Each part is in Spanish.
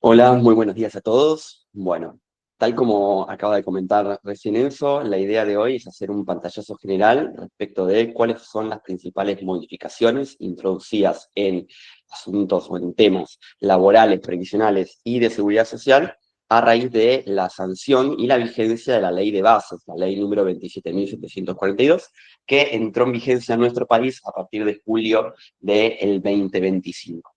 Hola, muy buenos días a todos. Bueno, tal como acaba de comentar recién Enzo, la idea de hoy es hacer un pantallazo general respecto de cuáles son las principales modificaciones introducidas en asuntos o en temas laborales, previsionales y de seguridad social a raíz de la sanción y la vigencia de la ley de bases, la ley número 27.742, que entró en vigencia en nuestro país a partir de julio del 2025.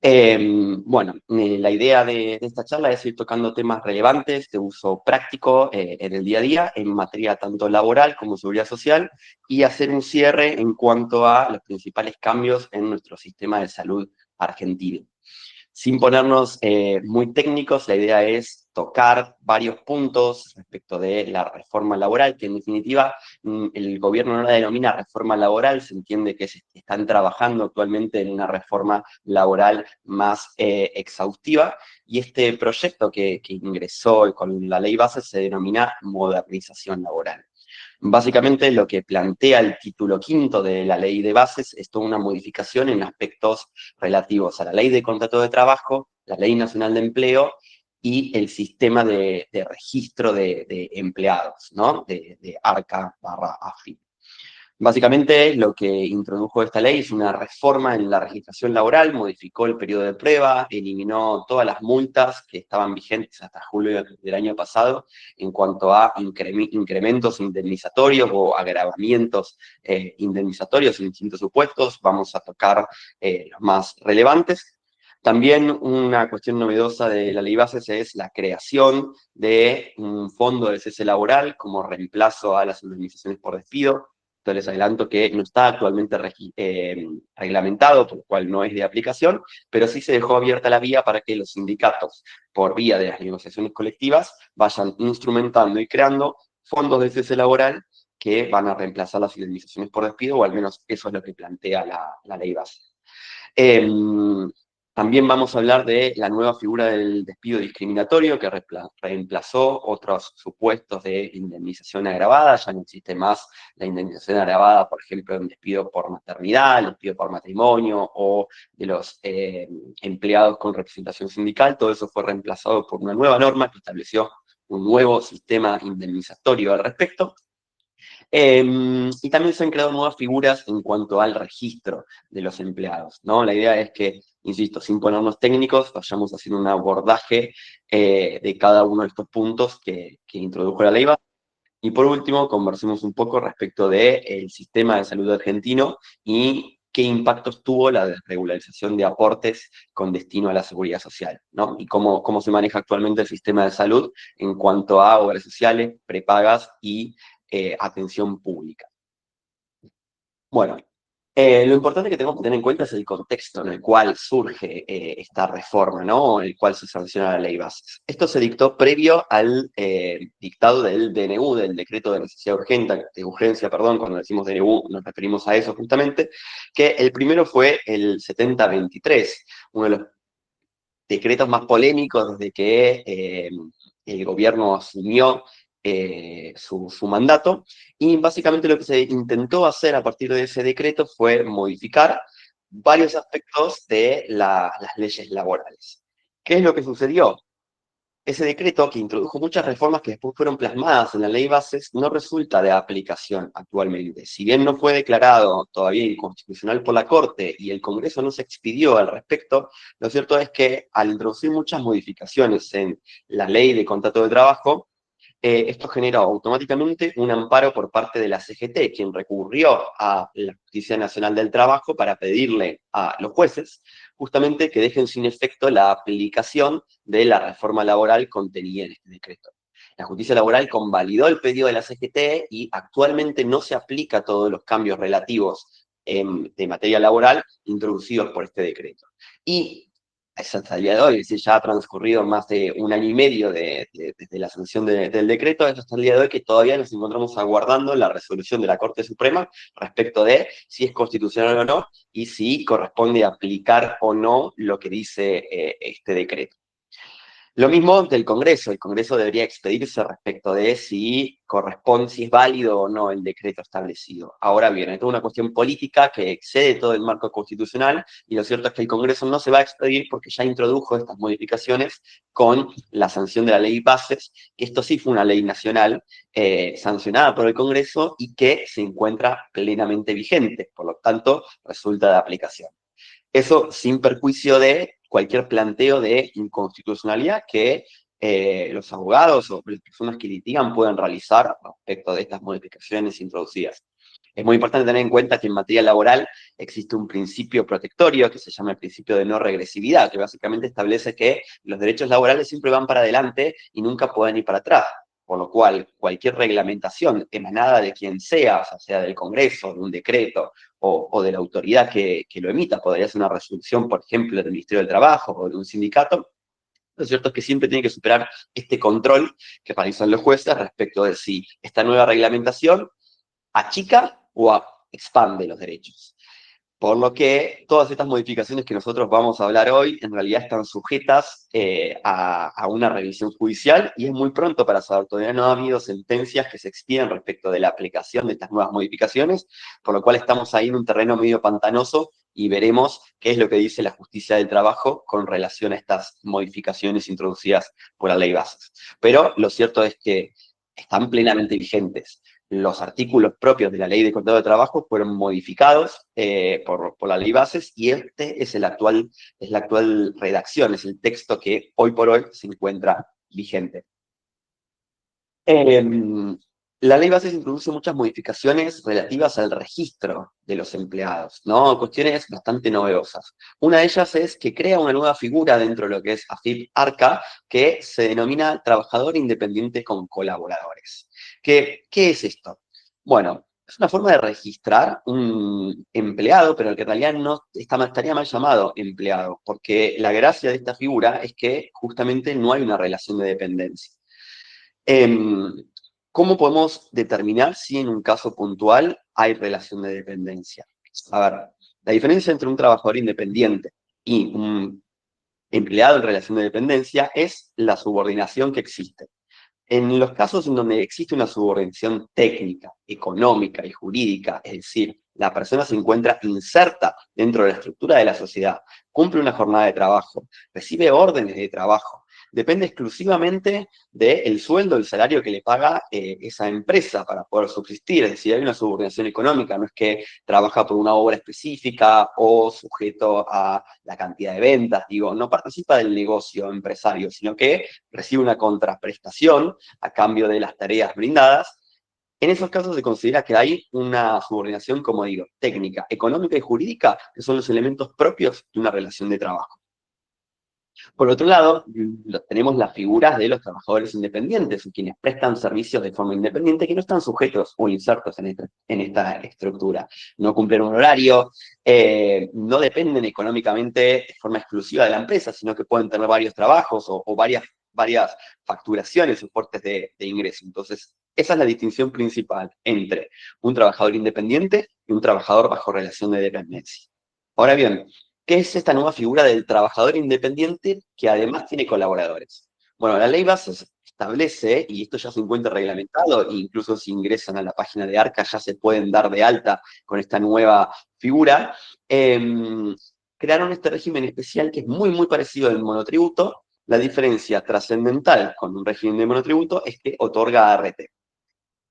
La idea de esta charla es ir tocando temas relevantes de uso práctico en el día a día, en materia tanto laboral como seguridad social, y hacer un cierre en cuanto a los principales cambios en nuestro sistema de salud argentino. Sin ponernos muy técnicos, la idea es tocar varios puntos respecto de la reforma laboral, que en definitiva el gobierno no la denomina reforma laboral, se entiende que están trabajando actualmente en una reforma laboral más exhaustiva, y este proyecto que ingresó con la ley base se denomina modernización laboral. Básicamente lo que plantea el título quinto de la ley de bases es toda una modificación en aspectos relativos a la ley de contrato de trabajo, la ley nacional de empleo y el sistema de registro de empleados, ¿no? De ARCA/AFI. Básicamente, lo que introdujo esta ley es una reforma en la registración laboral, modificó el periodo de prueba, eliminó todas las multas que estaban vigentes hasta julio del año pasado en cuanto a incrementos indemnizatorios o agravamientos indemnizatorios en distintos supuestos. Vamos a tocar los más relevantes. También una cuestión novedosa de la ley bases es la creación de un fondo de cese laboral como reemplazo a las indemnizaciones por despido. Entonces les adelanto que no está actualmente reglamentado, por lo cual no es de aplicación, pero sí se dejó abierta la vía para que los sindicatos, por vía de las negociaciones colectivas, vayan instrumentando y creando fondos de cese laboral que van a reemplazar las indemnizaciones por despido, o al menos eso es lo que plantea la ley base. Eh, También vamos a hablar de la nueva figura del despido discriminatorio que reemplazó otros supuestos de indemnización agravada. Ya no existe más la indemnización agravada, por ejemplo, en despido por maternidad, el despido por matrimonio o de los empleados con representación sindical. Todo eso fue reemplazado por una nueva norma que estableció un nuevo sistema indemnizatorio al respecto. Y también se han creado nuevas figuras en cuanto al registro de los empleados, ¿no? La idea es que, insisto, sin ponernos técnicos, vayamos haciendo un abordaje de cada uno de estos puntos que introdujo la ley. Y por último, conversemos un poco respecto del sistema de salud argentino y qué impactos tuvo la desregularización de aportes con destino a la seguridad social, ¿no? Y cómo se maneja actualmente el sistema de salud en cuanto a obras sociales, prepagas y atención pública. Bueno, lo importante que tenemos que tener en cuenta es el contexto en el cual surge esta reforma, ¿no? En el cual se sanciona la ley bases. Esto se dictó previo al dictado del DNU, del decreto de necesidad urgente, de urgencia, perdón, cuando decimos DNU nos referimos a eso justamente, que el primero fue el 7023, uno de los decretos más polémicos desde que el gobierno asumió su mandato, y básicamente lo que se intentó hacer a partir de ese decreto fue modificar varios aspectos de las leyes laborales. ¿Qué es lo que sucedió? Ese decreto, que introdujo muchas reformas que después fueron plasmadas en la ley bases, no resulta de aplicación actualmente. Si bien no fue declarado todavía inconstitucional por la Corte y el Congreso no se expidió al respecto, lo cierto es que al introducir muchas modificaciones en la ley de contrato de trabajo, esto generó automáticamente un amparo por parte de la CGT, quien recurrió a la Justicia Nacional del Trabajo para pedirle a los jueces justamente que dejen sin efecto la aplicación de la reforma laboral contenida en este decreto. La justicia laboral convalidó el pedido de la CGT y actualmente no se aplica todos los cambios relativos de materia laboral introducidos por este decreto. Y es hasta el día de hoy, es decir, ya ha transcurrido más de un año y medio desde la sanción del decreto, es hasta el día de hoy que todavía nos encontramos aguardando la resolución de la Corte Suprema respecto de si es constitucional o no y si corresponde aplicar o no lo que dice este decreto. Lo mismo del Congreso. El Congreso debería expedirse respecto de si corresponde, si es válido o no el decreto establecido. Ahora bien, esto es una cuestión política que excede todo el marco constitucional y lo cierto es que el Congreso no se va a expedir porque ya introdujo estas modificaciones con la sanción de la ley Bases, que esto sí fue una ley nacional sancionada por el Congreso y que se encuentra plenamente vigente, por lo tanto resulta de aplicación. Eso sin perjuicio de cualquier planteo de inconstitucionalidad que los abogados o las personas que litigan puedan realizar respecto de estas modificaciones introducidas. Es muy importante tener en cuenta que en materia laboral existe un principio protectorio que se llama el principio de no regresividad, que básicamente establece que los derechos laborales siempre van para adelante y nunca pueden ir para atrás. Por lo cual, cualquier reglamentación emanada de quien sea, o sea del Congreso, de un decreto o de la autoridad que lo emita, podría ser una resolución, por ejemplo, del Ministerio del Trabajo o de un sindicato, lo cierto es que siempre tiene que superar este control que realizan los jueces respecto de si esta nueva reglamentación achica o expande los derechos. Por lo que todas estas modificaciones que nosotros vamos a hablar hoy en realidad están sujetas a una revisión judicial y es muy pronto para saber, todavía no ha habido sentencias que se expiden respecto de la aplicación de estas nuevas modificaciones, por lo cual estamos ahí en un terreno medio pantanoso y veremos qué es lo que dice la justicia del trabajo con relación a estas modificaciones introducidas por la ley Bases. Pero lo cierto es que están plenamente vigentes. Los artículos propios de la ley de contrato de trabajo fueron modificados por la ley Bases y este es la actual redacción, es el texto que hoy por hoy se encuentra vigente. La ley Bases introduce muchas modificaciones relativas al registro de los empleados, ¿no? Cuestiones bastante novedosas. Una de ellas es que crea una nueva figura dentro de lo que es AFIP-ARCA, que se denomina trabajador independiente con colaboradores. ¿Qué es esto? Bueno, es una forma de registrar un empleado, pero que en realidad no estaría mal llamado empleado, porque la gracia de esta figura es que justamente no hay una relación de dependencia. ¿Cómo podemos determinar si en un caso puntual hay relación de dependencia? A ver, la diferencia entre un trabajador independiente y un empleado en relación de dependencia es la subordinación que existe. En los casos en donde existe una subordinación técnica, económica y jurídica, es decir, la persona se encuentra inserta dentro de la estructura de la sociedad, cumple una jornada de trabajo, recibe órdenes de trabajo, depende exclusivamente del sueldo, el salario que le paga esa empresa para poder subsistir. Es decir, hay una subordinación económica, no es que trabaja por una obra específica o sujeto a la cantidad de ventas, digo, no participa del negocio empresario, sino que recibe una contraprestación a cambio de las tareas brindadas. En esos casos se considera que hay una subordinación, como digo, técnica, económica y jurídica, que son los elementos propios de una relación de trabajo. Por otro lado, tenemos las figuras de los trabajadores independientes, quienes prestan servicios de forma independiente que no están sujetos o insertos en esta estructura. No cumplen un horario, no dependen económicamente de forma exclusiva de la empresa, sino que pueden tener varios trabajos o varias facturaciones, soportes de ingreso. Entonces, esa es la distinción principal entre un trabajador independiente y un trabajador bajo relación de dependencia. Ahora bien, ¿qué es esta nueva figura del trabajador independiente que además tiene colaboradores? Bueno, la ley Bases establece, y esto ya se encuentra reglamentado, e incluso si ingresan a la página de ARCA ya se pueden dar de alta con esta nueva figura, crearon este régimen especial que es muy, muy parecido al monotributo. La diferencia trascendental con un régimen de monotributo es que otorga ART.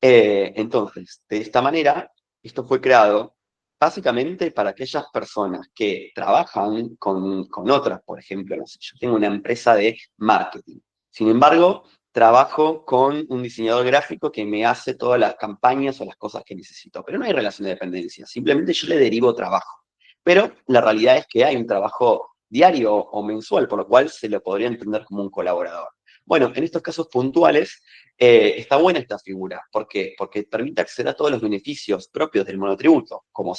Entonces, de esta manera, esto fue creado básicamente para aquellas personas que trabajan con otras, por ejemplo, no sé, yo tengo una empresa de marketing. Sin embargo, trabajo con un diseñador gráfico que me hace todas las campañas o las cosas que necesito, pero no hay relación de dependencia, simplemente yo le derivo trabajo. Pero la realidad es que hay un trabajo diario o mensual, por lo cual se lo podría entender como un colaborador. Bueno, en estos casos puntuales, está buena esta figura. ¿Por qué? Porque permite acceder a todos los beneficios propios del monotributo, como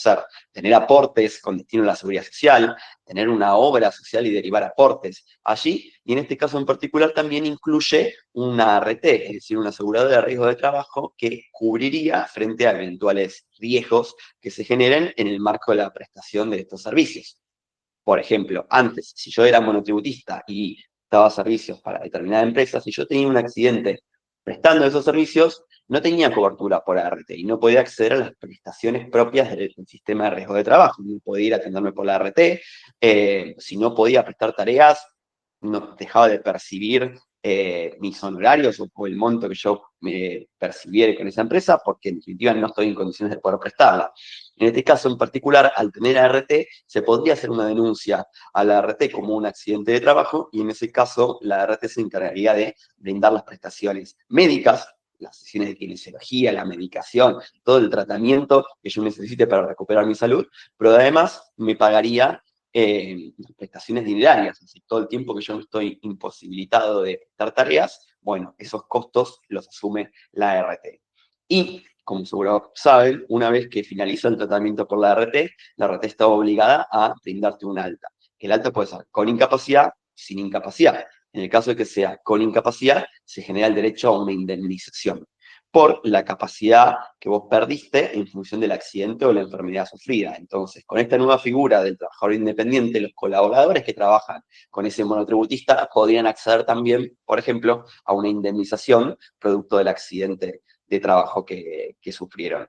tener aportes con destino a la seguridad social, tener una obra social y derivar aportes allí, y en este caso en particular también incluye una ART, es decir, una aseguradora de riesgo de trabajo que cubriría frente a eventuales riesgos que se generen en el marco de la prestación de estos servicios. Por ejemplo, antes, si yo era monotributista y prestaba servicios para determinadas empresas, y yo tenía un accidente prestando esos servicios, no tenía cobertura por ART y no podía acceder a las prestaciones propias del sistema de riesgo de trabajo. No podía ir a atenderme por la ART, si no podía prestar tareas, no dejaba de percibir mis honorarios o el monto que yo percibiera con esa empresa, porque en definitiva no estoy en condiciones de poder prestarla. En este caso en particular, al tener ART, se podría hacer una denuncia a la ART como un accidente de trabajo, y en ese caso la ART se encargaría de brindar las prestaciones médicas, las sesiones de kinesiología, la medicación, todo el tratamiento que yo necesite para recuperar mi salud, pero además me pagaría las prestaciones dinerarias, así todo el tiempo que yo estoy imposibilitado de prestar tareas, bueno, esos costos los asume la ART. Y, como seguro saben, una vez que finaliza el tratamiento por la ART está obligada a brindarte un alta. El alta puede ser con incapacidad, sin incapacidad. En el caso de que sea con incapacidad, se genera el derecho a una indemnización por la capacidad que vos perdiste en función del accidente o la enfermedad sufrida. Entonces, con esta nueva figura del trabajador independiente, los colaboradores que trabajan con ese monotributista podrían acceder también, por ejemplo, a una indemnización producto del accidente de trabajo que sufrieron.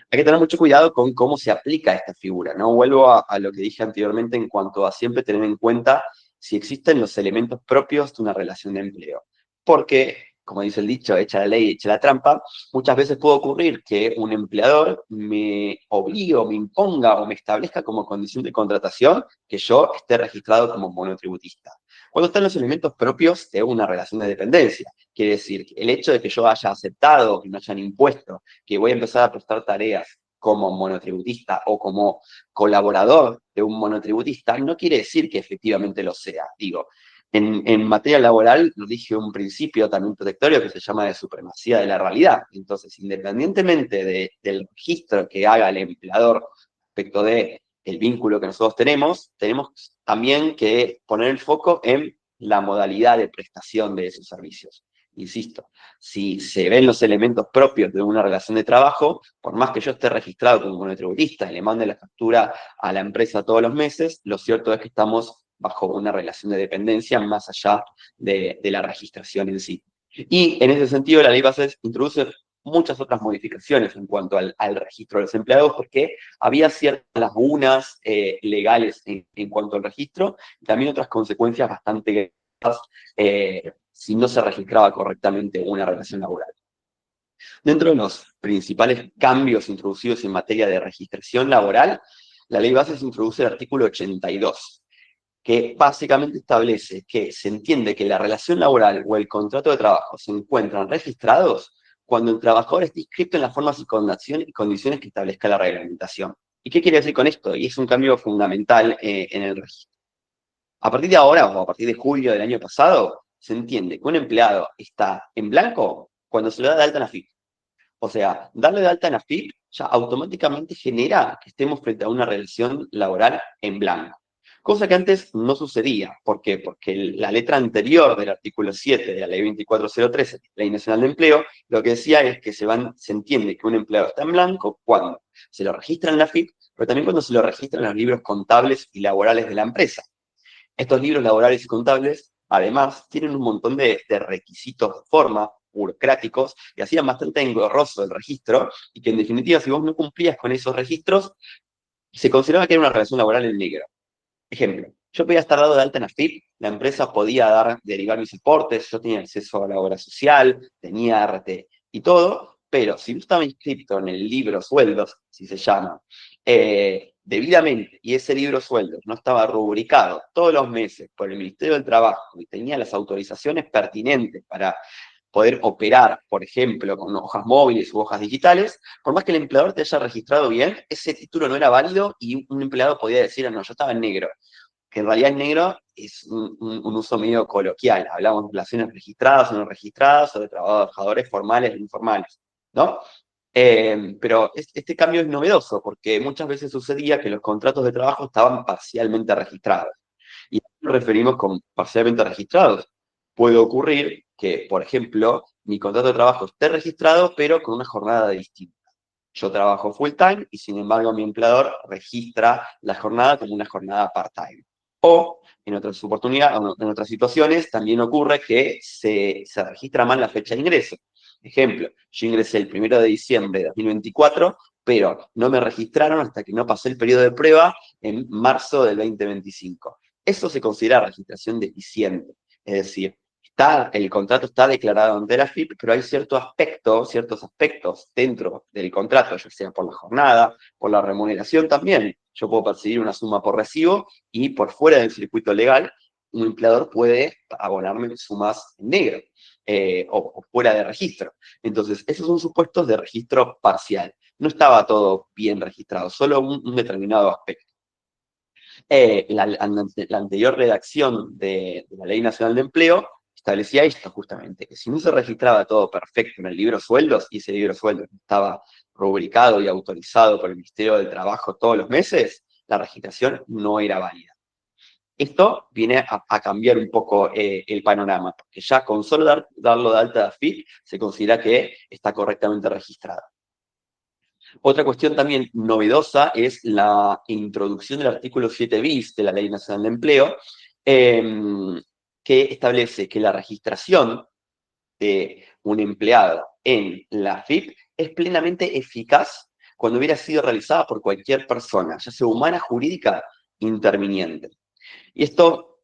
Hay que tener mucho cuidado con cómo se aplica esta figura, ¿no? Vuelvo a lo que dije anteriormente en cuanto a siempre tener en cuenta si existen los elementos propios de una relación de empleo. Porque, como dice el dicho, echa la ley, echa la trampa, muchas veces puede ocurrir que un empleador me obligue o me imponga o me establezca como condición de contratación que yo esté registrado como monotributista. Cuando están los elementos propios de una relación de dependencia, quiere decir, el hecho de que yo haya aceptado, que me hayan impuesto, que voy a empezar a prestar tareas como monotributista o como colaborador de un monotributista, no quiere decir que efectivamente lo sea. Digo, en materia laboral lo dije un principio también protectorio que se llama de supremacía de la realidad. Entonces, independientemente del registro que haga el empleador respecto de el vínculo que nosotros tenemos también que poner el foco en la modalidad de prestación de esos servicios. Insisto, si se ven los elementos propios de una relación de trabajo, por más que yo esté registrado como monotributista y le mande la factura a la empresa todos los meses, lo cierto es que estamos bajo una relación de dependencia más allá de la registración en sí. Y en ese sentido, la ley Bases introduce muchas otras modificaciones en cuanto al registro de los empleados, porque había ciertas lagunas legales en cuanto al registro, y también otras consecuencias bastante graves si no se registraba correctamente una relación laboral. Dentro de los principales cambios introducidos en materia de registración laboral, la ley Bases introduce el artículo 82, que básicamente establece que se entiende que la relación laboral o el contrato de trabajo se encuentran registrados cuando el trabajador esté inscrito en las formas y condiciones que establezca la reglamentación. ¿Y qué quiere decir con esto? Y es un cambio fundamental en el registro. A partir de ahora, o a partir de julio del año pasado, se entiende que un empleado está en blanco cuando se le da de alta en AFIP. O sea, darle de alta en AFIP ya automáticamente genera que estemos frente a una relación laboral en blanco. Cosa que antes no sucedía. ¿Por qué? Porque la letra anterior del artículo 7 de la ley 2403, Ley Nacional de Empleo, lo que decía es que se entiende que un empleado está en blanco cuando se lo registra en la AFIP, pero también cuando se lo registran en los libros contables y laborales de la empresa. Estos libros laborales y contables, además, tienen un montón de requisitos de forma burocráticos que hacían bastante engorroso el registro y que en definitiva si vos no cumplías con esos registros se consideraba que era una relación laboral en negro. Ejemplo, yo podía estar dado de alta en AFIP, la empresa podía derivar mis aportes, yo tenía acceso a la obra social, tenía RT y todo, pero si no estaba inscrito en el libro sueldos, si se llama, debidamente, y ese libro sueldos no estaba rubricado todos los meses por el Ministerio del Trabajo y tenía las autorizaciones pertinentes para poder operar, por ejemplo, con hojas móviles u hojas digitales, por más que el empleador te haya registrado bien, ese título no era válido y un empleado podía decir, no, yo estaba en negro. Que en realidad en negro es un uso medio coloquial. Hablamos de relaciones registradas o no registradas, o de trabajadores formales o informales, ¿no? Pero este cambio es novedoso porque muchas veces sucedía que los contratos de trabajo estaban parcialmente registrados. ¿Y a qué nos referimos con parcialmente registrados? Puede ocurrir que, por ejemplo, mi contrato de trabajo esté registrado, pero con una jornada distinta. Yo trabajo full time y sin embargo mi empleador registra la jornada como una jornada part time. O en otras oportunidades, en otras situaciones, también ocurre que se registra mal la fecha de ingreso. Ejemplo, yo ingresé el 1 de diciembre de 2024, pero no me registraron hasta que no pasé el periodo de prueba en marzo del 2025. Eso se considera registración deficiente. Es decir, el contrato está declarado ante la AFIP, pero hay ciertos aspectos dentro del contrato, ya sea por la jornada, por la remuneración también. Yo puedo percibir una suma por recibo y por fuera del circuito legal, un empleador puede abonarme sumas en negro o fuera de registro. Entonces, esos son supuestos de registro parcial. No estaba todo bien registrado, solo un determinado aspecto. La anterior redacción de la Ley Nacional de Empleo establecía esto justamente, que si no se registraba todo perfecto en el libro sueldos, y ese libro sueldos estaba rubricado y autorizado por el Ministerio del Trabajo todos los meses, la registración no era válida. Esto viene a cambiar un poco el panorama, porque ya con solo darlo de alta de AFIP se considera que está correctamente registrado. Otra cuestión también novedosa es la introducción del artículo 7 bis de la Ley Nacional de Empleo, que establece que la registración de un empleado en la AFIP es plenamente eficaz cuando hubiera sido realizada por cualquier persona, ya sea humana, jurídica, interviniente. Y esto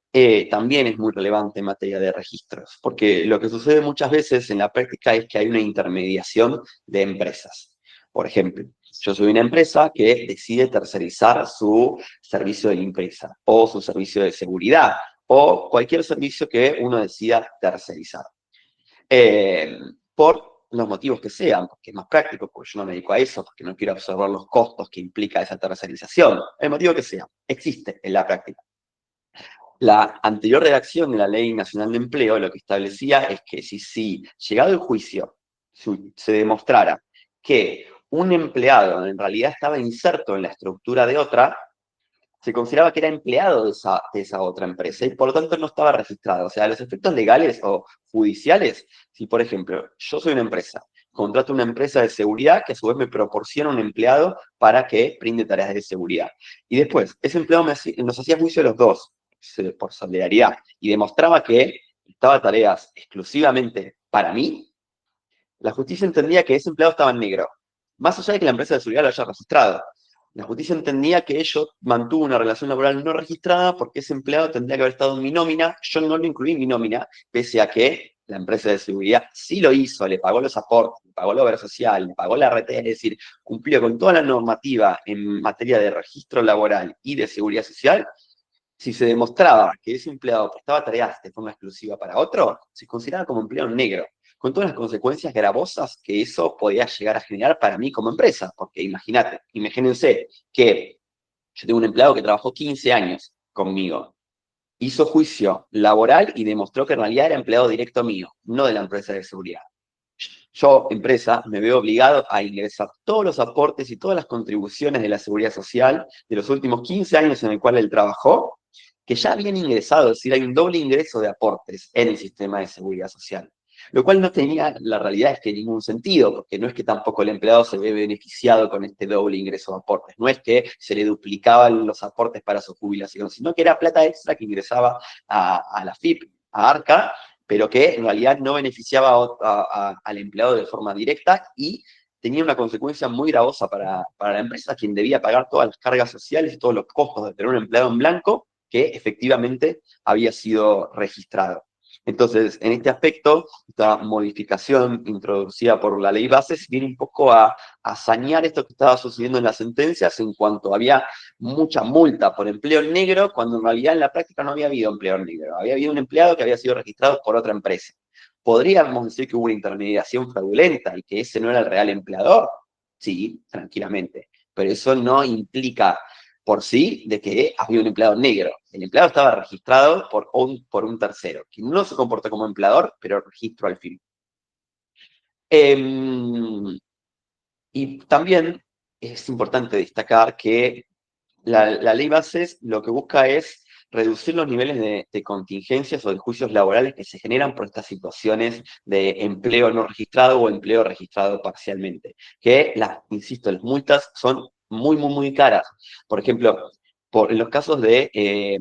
también es muy relevante en materia de registros, porque lo que sucede muchas veces en la práctica es que hay una intermediación de empresas. Por ejemplo, yo soy una empresa que decide tercerizar su servicio de limpieza o su servicio de seguridad o cualquier servicio que uno decida tercerizar. Por los motivos que sean, porque es más práctico, porque yo no me dedico a eso, porque no quiero absorber los costos que implica esa tercerización, el motivo que sea, existe en la práctica. La anterior redacción de la Ley Nacional de Empleo lo que establecía es que si llegado el juicio se demostrara que un empleado en realidad estaba inserto en la estructura de otra, se consideraba que era empleado de esa otra empresa y por lo tanto no estaba registrado. O sea, los efectos legales o judiciales, si por ejemplo yo soy una empresa, contrato una empresa de seguridad que a su vez me proporciona un empleado para que brinde tareas de seguridad. Y después, ese empleado nos hacía juicio a los dos, por solidaridad, y demostraba que estaba tareas exclusivamente para mí, la justicia entendía que ese empleado estaba en negro, más allá de que la empresa de seguridad lo haya registrado. La justicia entendía que ello mantuvo una relación laboral no registrada porque ese empleado tendría que haber estado en mi nómina, yo no lo incluí en mi nómina, pese a que la empresa de seguridad sí lo hizo, le pagó los aportes, le pagó la obra social, le pagó la RT, es decir, cumplió con toda la normativa en materia de registro laboral y de seguridad social. Si se demostraba que ese empleado prestaba tareas de forma exclusiva para otro, se consideraba como empleo negro, con todas las consecuencias gravosas que eso podía llegar a generar para mí como empresa. Porque imagínense que yo tengo un empleado que trabajó 15 años conmigo, hizo juicio laboral y demostró que en realidad era empleado directo mío, no de la empresa de seguridad. Yo, empresa, me veo obligado a ingresar todos los aportes y todas las contribuciones de la seguridad social de los últimos 15 años en el cual él trabajó, que ya habían ingresado, es decir, hay un doble ingreso de aportes en el sistema de seguridad social. Lo cual no tenía, la realidad es que ningún sentido, porque no es que tampoco el empleado se ve beneficiado con este doble ingreso de aportes, no es que se le duplicaban los aportes para su jubilación, sino que era plata extra que ingresaba a la FIP, a ARCA, pero que en realidad no beneficiaba al empleado de forma directa y tenía una consecuencia muy gravosa para la empresa, quien debía pagar todas las cargas sociales y todos los costos de tener un empleado en blanco que efectivamente había sido registrado. Entonces, en este aspecto, esta modificación introducida por la ley bases viene un poco a sanear esto que estaba sucediendo en las sentencias en cuanto había mucha multa por empleo negro, cuando en realidad en la práctica no había habido empleo negro, había habido un empleado que había sido registrado por otra empresa. ¿Podríamos decir que hubo una intermediación fraudulenta y que ese no era el real empleador? Sí, tranquilamente. Pero eso no implica por sí de que había un empleado negro. El empleado estaba registrado por un tercero, que no se comportó como empleador, pero registró al fin. Y también es importante destacar que la ley bases lo que busca es reducir los niveles de contingencias o de juicios laborales que se generan por estas situaciones de empleo no registrado o empleo registrado parcialmente. Que, insisto, las multas son muy, muy, muy caras. Por ejemplo, en los casos de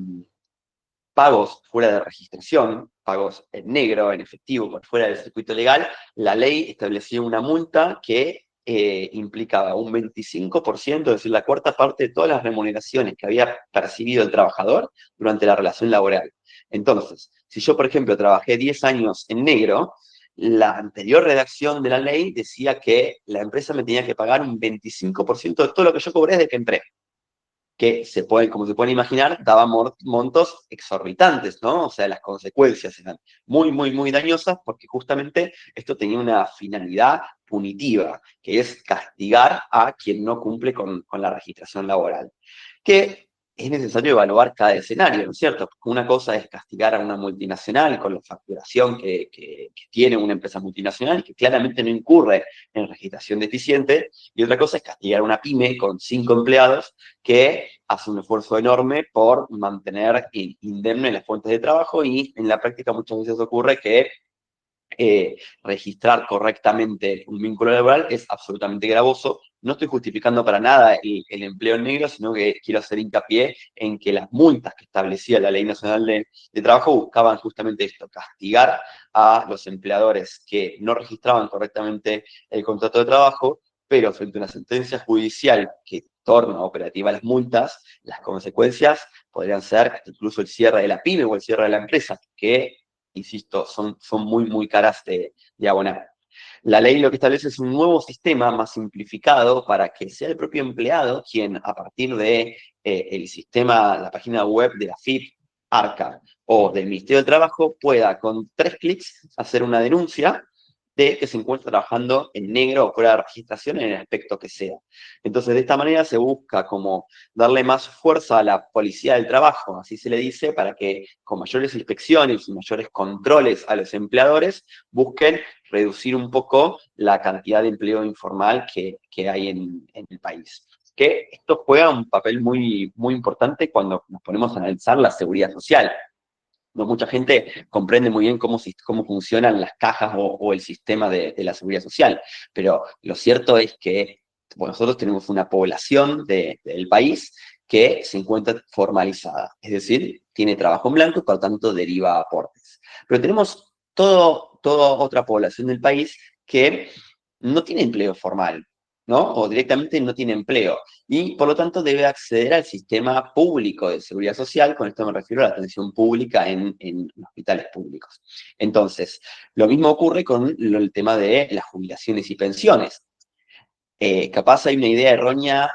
pagos fuera de registración, pagos en negro, en efectivo, por fuera del circuito legal, la ley establecía una multa que implicaba un 25%, es decir, la cuarta parte de todas las remuneraciones que había percibido el trabajador durante la relación laboral. Entonces, si yo, por ejemplo, trabajé 10 años en negro, la anterior redacción de la ley decía que la empresa me tenía que pagar un 25% de todo lo que yo cobré desde que entré, que se pueden, como se pueden imaginar, daban montos exorbitantes, ¿no? O sea, las consecuencias eran muy, muy, muy dañosas porque justamente esto tenía una finalidad punitiva, que es castigar a quien no cumple con la registración laboral. Que es necesario evaluar cada escenario, ¿no es cierto? Porque una cosa es castigar a una multinacional con la facturación que tiene una empresa multinacional, que claramente no incurre en registración deficiente, y otra cosa es castigar a una pyme con 5 empleados que hace un esfuerzo enorme por mantener indemne las fuentes de trabajo, y en la práctica muchas veces ocurre que registrar correctamente un vínculo laboral es absolutamente gravoso. No estoy justificando para nada el empleo en negro, sino que quiero hacer hincapié en que las multas que establecía la Ley Nacional de Trabajo buscaban justamente esto, castigar a los empleadores que no registraban correctamente el contrato de trabajo, pero frente a una sentencia judicial que torna operativa las multas, las consecuencias podrían ser incluso el cierre de la pyme o el cierre de la empresa, que insisto, son muy, muy caras de abonar. La ley lo que establece es un nuevo sistema más simplificado para que sea el propio empleado quien, a partir de el sistema, la página web de la FIP, ARCA o del Ministerio de Trabajo, pueda con 3 clics hacer una denuncia de que se encuentra trabajando en negro o fuera de registración en el aspecto que sea. Entonces, de esta manera se busca como darle más fuerza a la policía del trabajo, así se le dice, para que con mayores inspecciones y mayores controles a los empleadores busquen reducir un poco la cantidad de empleo informal que hay en el país. Que esto juega un papel muy, muy importante cuando nos ponemos a analizar la seguridad social. No mucha gente comprende muy bien cómo funcionan las cajas o el sistema de la seguridad social, pero lo cierto es que bueno, nosotros tenemos una población del país que se encuentra formalizada, es decir, tiene trabajo en blanco y por tanto deriva aportes. Pero tenemos toda otra población del país que no tiene empleo formal, ¿no? O directamente no tiene empleo y por lo tanto debe acceder al sistema público de seguridad social. Con esto me refiero a la atención pública en hospitales públicos. Entonces, lo mismo ocurre con el tema de las jubilaciones y pensiones. Capaz hay una idea errónea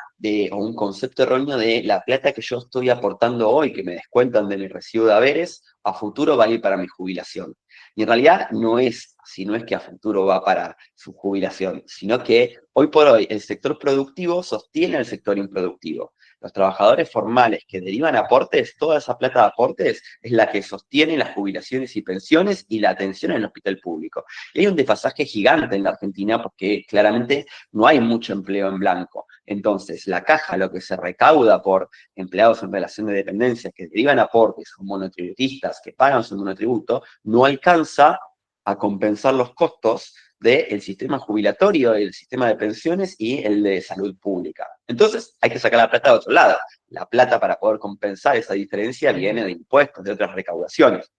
o un concepto erróneo de la plata que yo estoy aportando hoy, que me descuentan de mi recibo de haberes, a futuro va a ir para mi jubilación. Y en realidad no es así, no es que a futuro va para su jubilación, sino que hoy por hoy el sector productivo sostiene al sector improductivo. Los trabajadores formales que derivan aportes, toda esa plata de aportes es la que sostiene las jubilaciones y pensiones y la atención en el hospital público. Y hay un desfasaje gigante en la Argentina porque claramente no hay mucho empleo en blanco. Entonces, la caja, lo que se recauda por empleados en relación de dependencia que derivan aportes o monotributistas que pagan su monotributo, no alcanza a compensar los costos del sistema jubilatorio, el sistema de pensiones y el de salud pública. Entonces, hay que sacar la plata de otro lado. La plata para poder compensar esa diferencia viene de impuestos, de otras recaudaciones.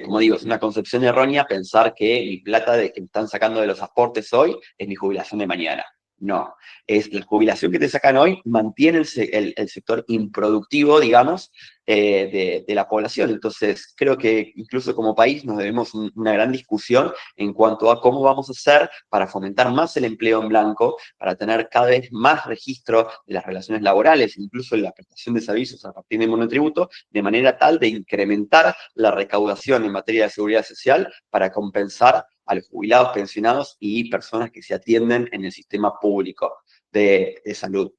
Como digo, es una concepción errónea pensar que mi plata que me están sacando de los aportes hoy es mi jubilación de mañana. No, es la jubilación que te sacan hoy mantiene el sector improductivo, digamos, de la población. Entonces, creo que incluso como país nos debemos una gran discusión en cuanto a cómo vamos a hacer para fomentar más el empleo en blanco, para tener cada vez más registro de las relaciones laborales, incluso en la prestación de servicios a partir de monotributo, de manera tal de incrementar la recaudación en materia de seguridad social para compensar a los jubilados, pensionados y personas que se atienden en el sistema público de salud.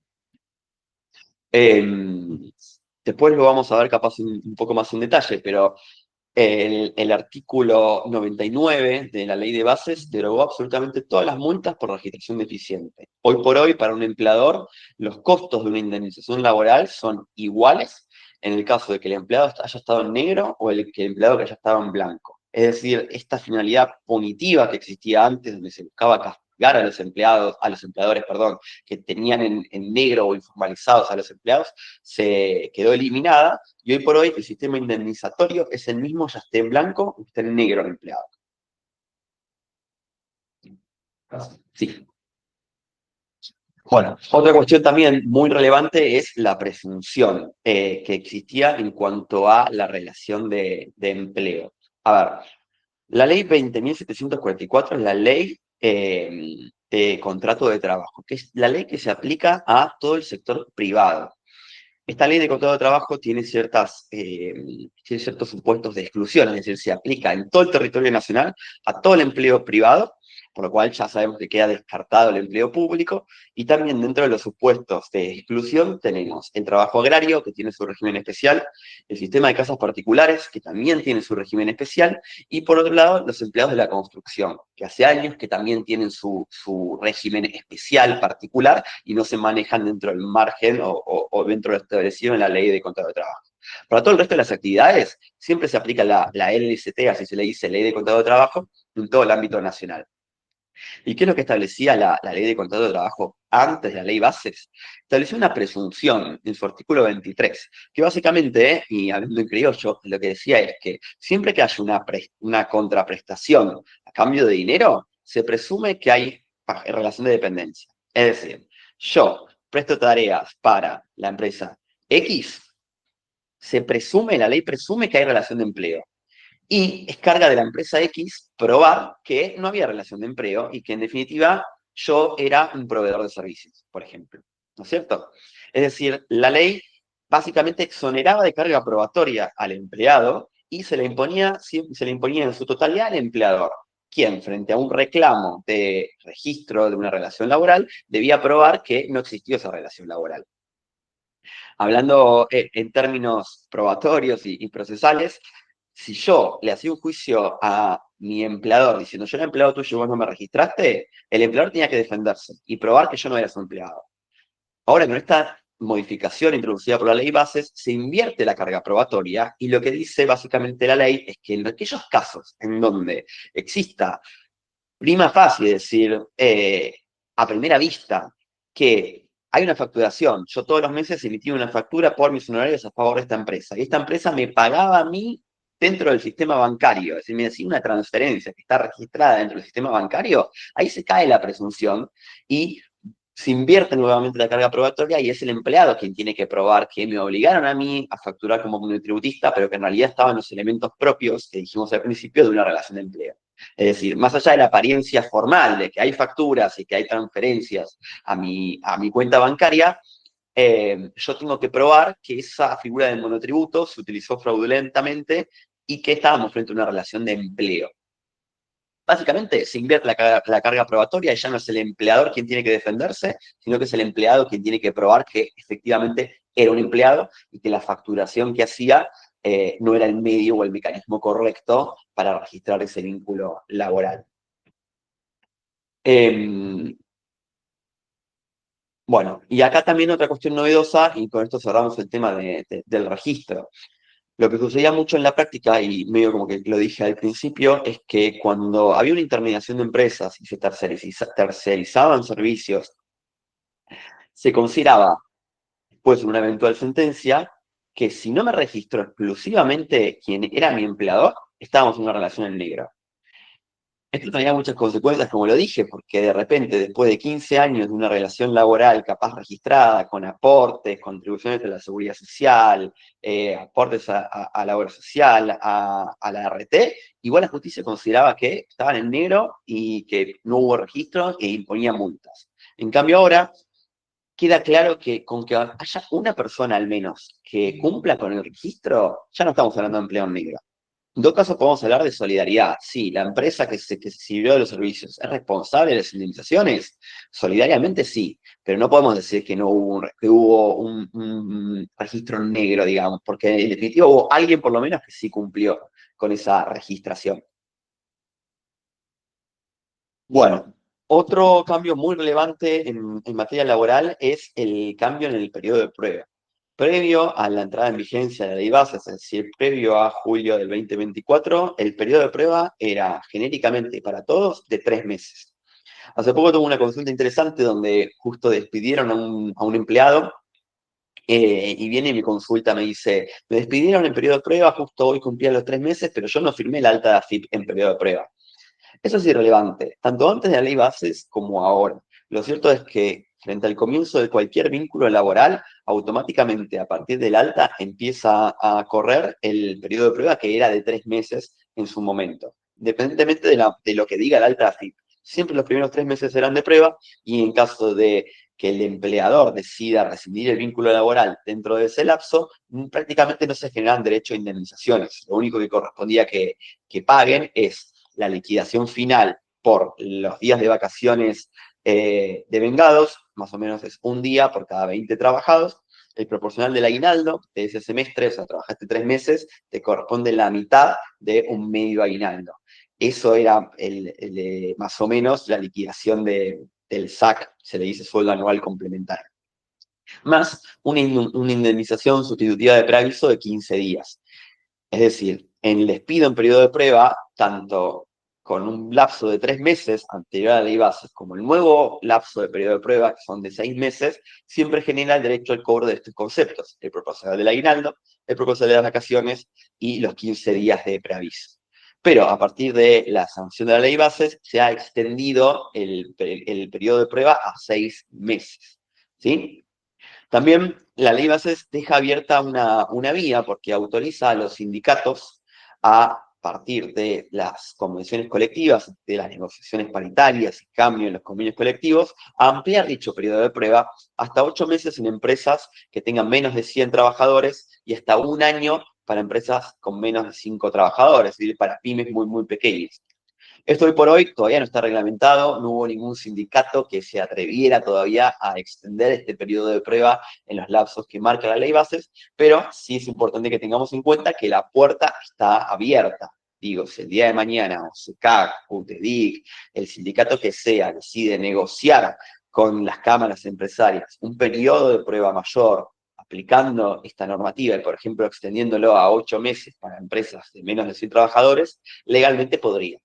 Después lo vamos a ver capaz un poco más en detalle, pero el artículo 99 de la ley de bases derogó absolutamente todas las multas por registración deficiente. Hoy por hoy, para un empleador, los costos de una indemnización laboral son iguales en el caso de que el empleado haya estado en negro o que el empleado que haya estado en blanco. Es decir, esta finalidad punitiva que existía antes, donde se buscaba castigar a los empleadores, perdón, que tenían en negro o informalizados a los empleados, se quedó eliminada y hoy por hoy el sistema indemnizatorio es el mismo, ya esté en blanco o esté en negro el empleado. Sí. Bueno, otra cuestión también muy relevante es la presunción que existía en cuanto a la relación de empleo. A ver, la ley 20.744 es la ley de contrato de trabajo, que es la ley que se aplica a todo el sector privado. Esta ley de contrato de trabajo tiene tiene ciertos supuestos de exclusión, es decir, se aplica en todo el territorio nacional a todo el empleo privado, por lo cual ya sabemos que queda descartado el empleo público, y también dentro de los supuestos de exclusión tenemos el trabajo agrario, que tiene su régimen especial, el sistema de casas particulares, que también tiene su régimen especial, y por otro lado, los empleados de la construcción, que hace años que también tienen su régimen especial particular y no se manejan dentro del margen o dentro de lo establecido en la ley de contrato de trabajo. Para todo el resto de las actividades, siempre se aplica la LCT, así se le dice, Ley de Contrato de Trabajo, en todo el ámbito nacional. ¿Y qué es lo que establecía la ley de contrato de trabajo antes de la ley bases? Estableció una presunción en su artículo 23, que básicamente, y hablando en criollo, lo que decía es que siempre que haya una contraprestación a cambio de dinero, se presume que hay relación de dependencia. Es decir, yo presto tareas para la empresa X, la ley presume que hay relación de empleo. Y es carga de la empresa X probar que no había relación de empleo y que en definitiva yo era un proveedor de servicios, por ejemplo. ¿No es cierto? Es decir, la ley básicamente exoneraba de carga probatoria al empleado y se le imponía en su totalidad al empleador, quien frente a un reclamo de registro de una relación laboral debía probar que no existió esa relación laboral. Hablando en términos probatorios y procesales, si yo le hacía un juicio a mi empleador diciendo yo era empleado tuyo y vos no me registraste, el empleador tenía que defenderse y probar que yo no era su empleado. Ahora, con esta modificación introducida por la ley bases, se invierte la carga probatoria y lo que dice básicamente la ley es que en aquellos casos en donde exista prima facie, es decir, a primera vista, que hay una facturación. Yo todos los meses emití una factura por mis honorarios a favor de esta empresa. Y esta empresa me pagaba a mí dentro del sistema bancario. Es decir, me hacía una transferencia que está registrada dentro del sistema bancario. Ahí se cae la presunción y se invierte nuevamente la carga probatoria y es el empleado quien tiene que probar que me obligaron a mí a facturar como monotributista, pero que en realidad estaban los elementos propios que dijimos al principio de una relación de empleo. Es decir, más allá de la apariencia formal de que hay facturas y que hay transferencias a mi cuenta bancaria, yo tengo que probar que esa figura del monotributo se utilizó fraudulentamente y que estábamos frente a una relación de empleo. Básicamente se invierte la carga probatoria y ya no es el empleador quien tiene que defenderse, sino que es el empleado quien tiene que probar que efectivamente era un empleado y que la facturación que hacía no era el medio o el mecanismo correcto para registrar ese vínculo laboral. Eh, bueno, y acá también otra cuestión novedosa, y con esto cerramos el tema del registro. Lo que sucedía mucho en la práctica, y medio como que lo dije al principio, es que cuando había una intermediación de empresas y se tercerizaban servicios, se consideraba, después de una eventual sentencia, que si no me registró exclusivamente quien era mi empleador, estábamos en una relación en negro. Esto tenía muchas consecuencias, como lo dije, porque de repente, después de 15 años de una relación laboral capaz registrada, con aportes, contribuciones a la seguridad social, aportes a la obra social, a la RT, igual la justicia consideraba que estaban en negro y que no hubo registro e imponía multas. En cambio ahora queda claro que con que haya una persona al menos que cumpla con el registro, ya no estamos hablando de empleo en negro. En todo caso, podemos hablar de solidaridad. Sí, la empresa que se sirvió de los servicios es responsable de las indemnizaciones. Solidariamente sí, pero no podemos decir que no hubo que hubo un registro negro, digamos, porque en definitiva hubo alguien por lo menos que sí cumplió con esa registración. Bueno, otro cambio muy relevante en materia laboral es el cambio en el periodo de prueba. Previo a la entrada en vigencia de la ley base, es decir, previo a julio del 2024, el periodo de prueba era genéricamente para todos de 3 meses. Hace poco tuve una consulta interesante donde justo despidieron a un empleado y viene y me consulta, me dice, me despidieron en periodo de prueba, justo hoy cumplía los 3 meses, pero yo no firmé la alta de AFIP en periodo de prueba. Eso es irrelevante, tanto antes de la ley bases como ahora. Lo cierto es que frente al comienzo de cualquier vínculo laboral, automáticamente a partir del alta empieza a correr el periodo de prueba que era de 3 meses en su momento, independientemente de lo que diga el alta AFIP. Siempre los primeros 3 meses serán de prueba y en caso de que el empleador decida rescindir el vínculo laboral dentro de ese lapso, prácticamente no se generan derecho a indemnizaciones. Lo único que correspondía que paguen es la liquidación final por los días de vacaciones devengados, más o menos es un día por cada 20 trabajados. El proporcional del aguinaldo de ese semestre, o sea, trabajaste 3 meses, te corresponde la mitad de un medio aguinaldo. Eso era más o menos la liquidación del SAC, se le dice sueldo anual complementario. Más una indemnización sustitutiva de preaviso de 15 días. Es decir, en el despido en periodo de prueba, tanto con un lapso de 3 meses anterior a la ley bases, como el nuevo lapso de periodo de prueba, que son de 6 meses, siempre genera el derecho al cobro de estos conceptos: el proporcional del aguinaldo, el proporcional de las vacaciones y los 15 días de preaviso. Pero a partir de la sanción de la ley bases, se ha extendido el periodo de prueba a 6 meses. ¿Sí? También la ley bases deja abierta una vía porque autoriza a los sindicatos a partir de las convenciones colectivas, de las negociaciones paritarias y cambio en los convenios colectivos, a ampliar dicho periodo de prueba hasta 8 meses en empresas que tengan menos de 100 trabajadores y hasta un año para empresas con menos de 5 trabajadores, es decir, para pymes muy, muy pequeñas. Esto hoy por hoy todavía no está reglamentado, no hubo ningún sindicato que se atreviera todavía a extender este periodo de prueba en los lapsos que marca la ley bases, pero sí es importante que tengamos en cuenta que la puerta está abierta. Digo, si el día de mañana OSECAC, UTEDIC, el sindicato que sea, decide negociar con las cámaras empresarias un periodo de prueba mayor, aplicando esta normativa y, por ejemplo, extendiéndolo a 8 meses para empresas de menos de 100 trabajadores, legalmente podría.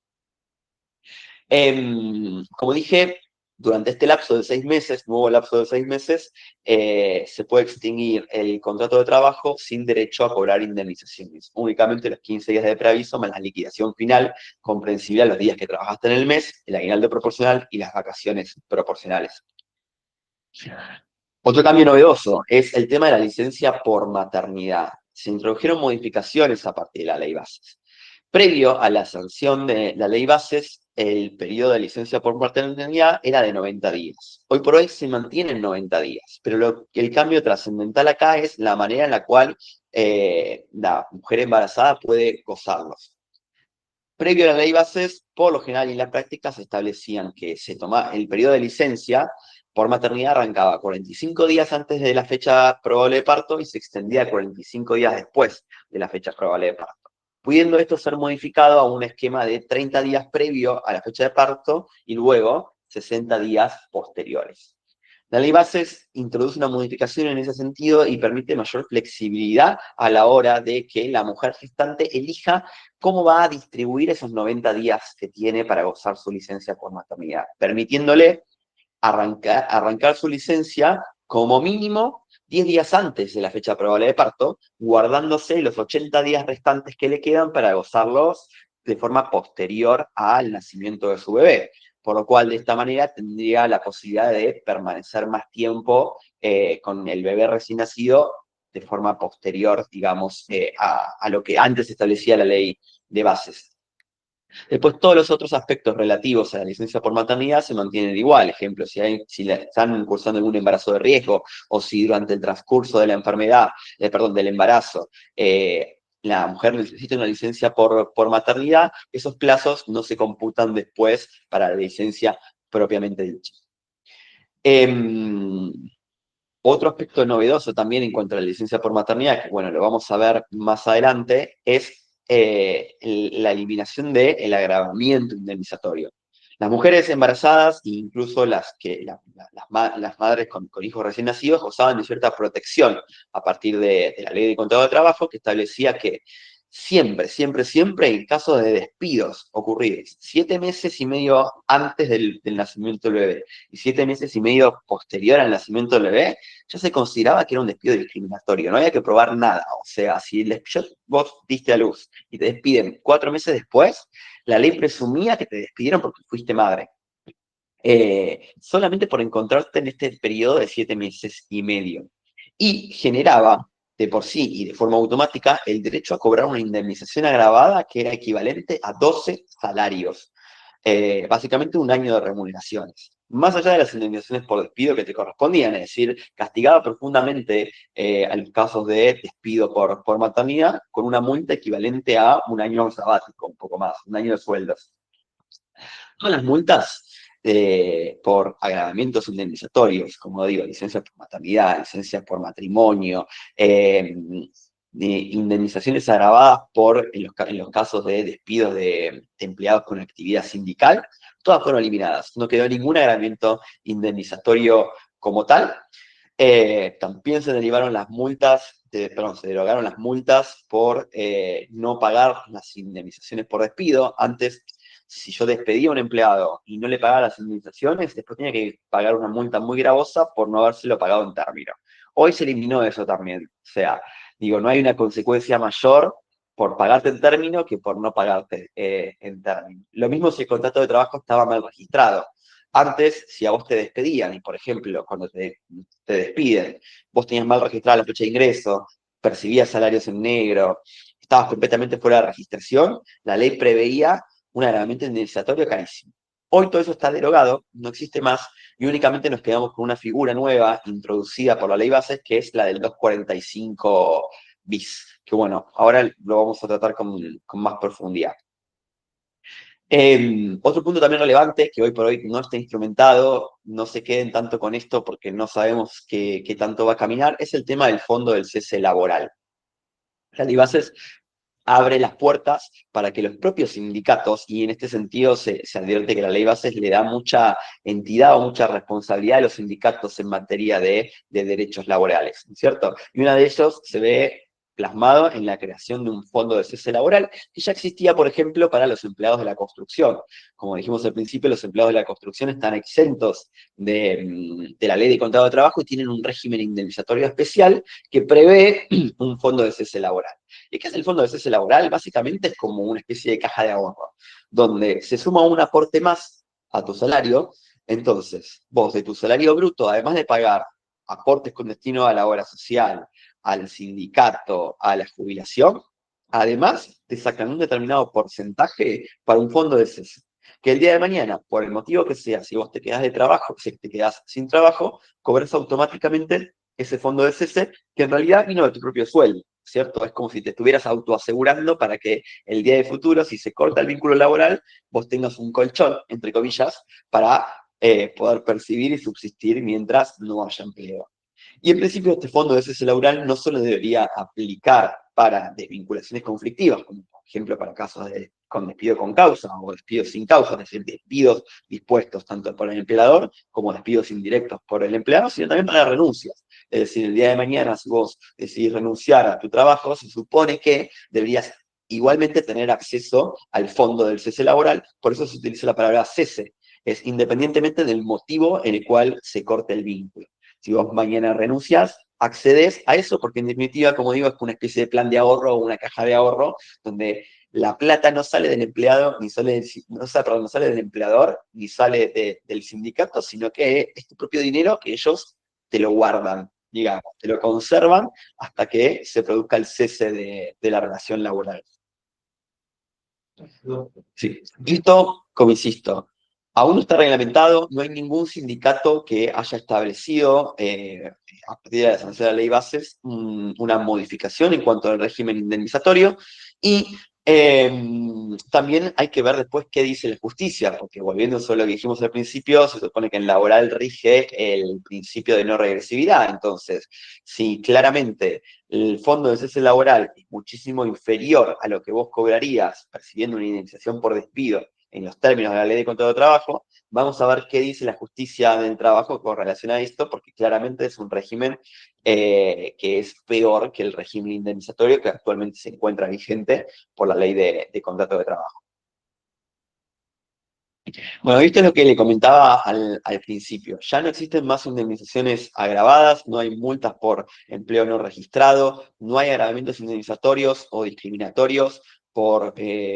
Como dije, durante este lapso de 6 meses, nuevo lapso de 6 meses, se puede extinguir el contrato de trabajo sin derecho a cobrar indemnizaciones. Únicamente los 15 días de preaviso más la liquidación final, comprensible a los días que trabajaste en el mes, el aguinaldo proporcional y las vacaciones proporcionales. Otro cambio novedoso es el tema de la licencia por maternidad. Se introdujeron modificaciones a partir de la ley bases. Previo a la sanción de la ley bases, el periodo de licencia por maternidad era de 90 días. Hoy por hoy se mantiene en 90 días, pero el cambio trascendental acá es la manera en la cual la mujer embarazada puede gozarlos. Previo a la ley bases, por lo general y en la práctica se establecían que se tomaba el periodo de licencia por maternidad arrancaba 45 días antes de la fecha probable de parto y se extendía 45 días después de la fecha probable de parto, pudiendo esto ser modificado a un esquema de 30 días previo a la fecha de parto y luego 60 días posteriores. La ley bases introduce una modificación en ese sentido y permite mayor flexibilidad a la hora de que la mujer gestante elija cómo va a distribuir esos 90 días que tiene para gozar su licencia por maternidad, permitiéndole arrancar su licencia como mínimo 10 días antes de la fecha probable de parto, guardándose los 80 días restantes que le quedan para gozarlos de forma posterior al nacimiento de su bebé. Por lo cual, de esta manera, tendría la posibilidad de permanecer más tiempo con el bebé recién nacido de forma posterior, digamos, a lo que antes establecía la ley de bases. Después, todos los otros aspectos relativos a la licencia por maternidad se mantienen igual. Ejemplo, si están cursando algún embarazo de riesgo o si durante el transcurso de la enfermedad, del embarazo, la mujer necesita una licencia por maternidad, esos plazos no se computan después para la licencia propiamente dicha. Otro aspecto novedoso también en cuanto a la licencia por maternidad, que bueno, lo vamos a ver más adelante, es la eliminación del agravamiento indemnizatorio. Las mujeres embarazadas, incluso las madres con hijos recién nacidos, gozaban de cierta protección a partir de la ley de contrato de trabajo, que establecía que siempre, siempre, siempre en caso de despidos ocurridos 7 meses y medio antes del nacimiento del bebé y 7 meses y medio posterior al nacimiento del bebé, ya se consideraba que era un despido discriminatorio, no había que probar nada. O sea, si vos diste a luz y te despiden 4 meses después, la ley presumía que te despidieron porque fuiste madre. Solamente por encontrarte en este periodo de 7 meses y medio. Y generaba de por sí y de forma automática el derecho a cobrar una indemnización agravada que era equivalente a 12 salarios. Básicamente un año de remuneraciones. Más allá de las indemnizaciones por despido que te correspondían, es decir, castigaba profundamente a los casos de despido por maternidad con una multa equivalente a un año sabático, un poco más, un año de sueldos. Todas las multas por agravamientos indemnizatorios, como digo, licencias por maternidad, licencias por matrimonio, indemnizaciones agravadas en los casos de despidos de empleados con actividad sindical, todas fueron eliminadas. No quedó ningún agravamiento indemnizatorio como tal. También se derivaron las multas, perdón, se derogaron las multas por no pagar las indemnizaciones por despido. Antes, si yo despedía a un empleado y no le pagaba las indemnizaciones, después tenía que pagar una multa muy gravosa por no habérselo pagado en término. Hoy se eliminó eso también. O sea, digo, no hay una consecuencia mayor por pagarte en término que por no pagarte en término. Lo mismo si el contrato de trabajo estaba mal registrado. Antes, si a vos te despedían, y por ejemplo, cuando te despiden, vos tenías mal registrada la fecha de ingreso, percibías salarios en negro, estabas completamente fuera de registración, la ley preveía un agravamiento indemnizatorio carísimo. Hoy todo eso está derogado, no existe más, y únicamente nos quedamos con una figura nueva introducida por la ley Bases, que es la del 245 bis, que bueno, ahora lo vamos a tratar con más profundidad. Otro punto también relevante, que hoy por hoy no está instrumentado, no se queden tanto con esto porque no sabemos qué tanto va a caminar, es el tema del fondo del cese laboral. La ley Bases abre las puertas para que los propios sindicatos, y en este sentido se advierte que la ley Bases le da mucha entidad o mucha responsabilidad a los sindicatos en materia de derechos laborales, ¿cierto? Y una de ellos se ve plasmado en la creación de un fondo de cese laboral que ya existía, por ejemplo, para los empleados de la construcción. Como dijimos al principio, los empleados de la construcción están exentos de la ley de contrato de trabajo y tienen un régimen indemnizatorio especial que prevé un fondo de cese laboral. ¿Y qué es el fondo de cese laboral? Básicamente es como una especie de caja de ahorro, donde se suma un aporte más a tu salario. Entonces, vos de tu salario bruto, además de pagar aportes con destino a la obra social, al sindicato, a la jubilación, además te sacan un determinado porcentaje para un fondo de cese. Que el día de mañana, por el motivo que sea, si vos te quedás de trabajo, si te quedás sin trabajo, cobras automáticamente ese fondo de cese, que en realidad vino de tu propio sueldo, ¿cierto? Es como si te estuvieras autoasegurando para que el día de futuro, si se corta el vínculo laboral, vos tengas un colchón, entre comillas, para poder percibir y subsistir mientras no haya empleo. Y en principio este fondo de cese laboral no solo debería aplicar para desvinculaciones conflictivas, como por ejemplo para casos con despido con causa o despidos sin causa, es decir, despidos dispuestos tanto por el empleador como despidos indirectos por el empleado, sino también para renuncias. Es decir, el día de mañana, si vos decidís renunciar a tu trabajo, se supone que deberías igualmente tener acceso al fondo del cese laboral, por eso se utiliza la palabra cese, es independientemente del motivo en el cual se corte el vínculo. Si vos mañana renuncias, accedes a eso, porque en definitiva, como digo, es una especie de plan de ahorro o una caja de ahorro, donde la plata no sale del empleado, ni sale del, no sale del empleador, ni sale del sindicato, sino que es tu propio dinero que ellos te lo guardan, digamos, te lo conservan hasta que se produzca el cese de la relación laboral. Sí. Esto, como insisto, aún no está reglamentado, no hay ningún sindicato que haya establecido, a partir de la sanción de la ley Bases, una modificación en cuanto al régimen indemnizatorio. Y también hay que ver después qué dice la justicia, porque volviendo a lo que dijimos al principio, se supone que en laboral rige el principio de no regresividad. Entonces, si claramente el fondo de cese laboral es muchísimo inferior a lo que vos cobrarías percibiendo una indemnización por despido en los términos de la ley de contrato de trabajo, vamos a ver qué dice la justicia del trabajo con relación a esto, porque claramente es un régimen que es peor que el régimen indemnizatorio que actualmente se encuentra vigente por la ley de contrato de trabajo. Bueno, esto es lo que le comentaba al principio. Ya no existen más indemnizaciones agravadas, no hay multas por empleo no registrado, no hay agravamientos indemnizatorios o discriminatorios por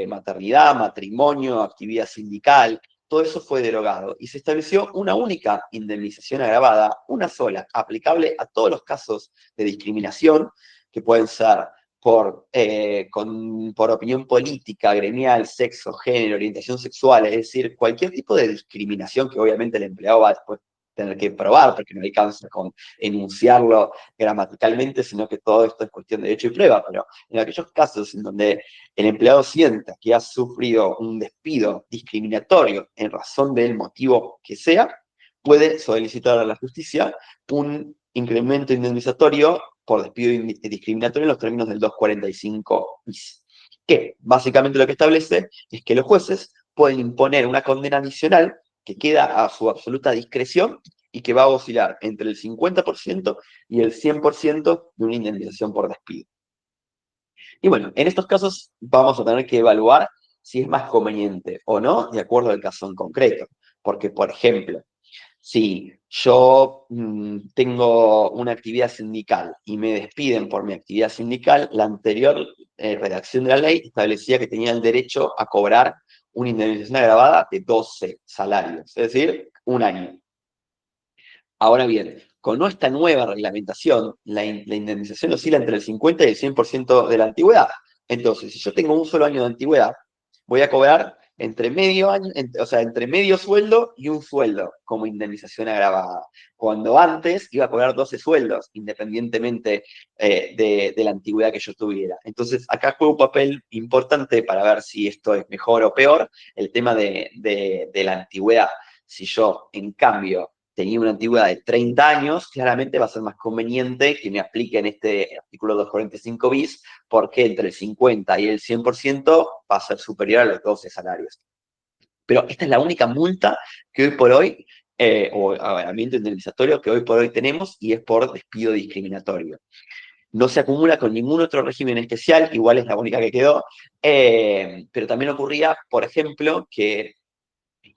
maternidad, matrimonio, actividad sindical. Todo eso fue derogado y se estableció una única indemnización agravada, una sola, aplicable a todos los casos de discriminación, que pueden ser por opinión política, gremial, sexo, género, orientación sexual, es decir, cualquier tipo de discriminación que obviamente el empleado va a después tener que probar, porque no alcanza con enunciarlo gramaticalmente, sino que todo esto es cuestión de hecho y prueba, pero en aquellos casos en donde el empleado sienta que ha sufrido un despido discriminatorio en razón del motivo que sea, puede solicitar a la justicia un incremento indemnizatorio por despido discriminatorio en los términos del 245 bis, que básicamente lo que establece es que los jueces pueden imponer una condena adicional que queda a su absoluta discreción y que va a oscilar entre el 50% y el 100% de una indemnización por despido. Y bueno, en estos casos vamos a tener que evaluar si es más conveniente o no, de acuerdo al caso en concreto. Porque, por ejemplo, si yo tengo una actividad sindical y me despiden por mi actividad sindical, la anterior redacción de la ley establecía que tenía el derecho a cobrar una indemnización agravada de 12 salarios, es decir, un año. Ahora bien, con esta nueva reglamentación, la indemnización oscila entre el 50 y el 100% de la antigüedad. Entonces, si yo tengo un solo año de antigüedad, voy a cobrar entre medio año, o sea, entre medio sueldo y un sueldo como indemnización agravada. Cuando antes iba a cobrar 12 sueldos, independientemente de la antigüedad que yo tuviera. Entonces, acá juega un papel importante para ver si esto es mejor o peor, el tema de la antigüedad. Si yo, en cambio, tenía una antigüedad de 30 años, claramente va a ser más conveniente que me apliquen este artículo 245 bis, porque entre el 50 y el 100% va a ser superior a los 12 salarios. Pero esta es la única multa que hoy por hoy, o agravamiento indemnizatorio que hoy por hoy tenemos, y es por despido discriminatorio. No se acumula con ningún otro régimen especial, igual es la única que quedó, pero también ocurría, por ejemplo, que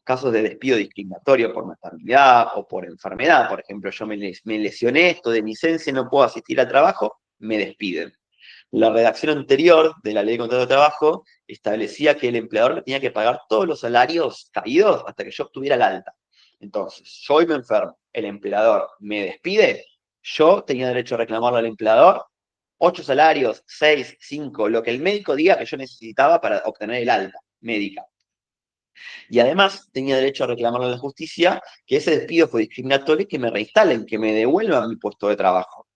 casos de despido discriminatorio por maternidad o por enfermedad, por ejemplo, yo me lesioné, estoy de licencia, no puedo asistir al trabajo, me despiden. La redacción anterior de la ley de contrato de trabajo establecía que el empleador me tenía que pagar todos los salarios caídos hasta que yo obtuviera el alta. Entonces, yo hoy me enfermo, el empleador me despide, yo tenía derecho a reclamarle al empleador 8 salarios, 6, 5, lo que el médico diga que yo necesitaba para obtener el alta médica. Y además tenía derecho a reclamarle a la justicia que ese despido fue discriminatorio y que me reinstalen, que me devuelvan mi puesto de trabajo.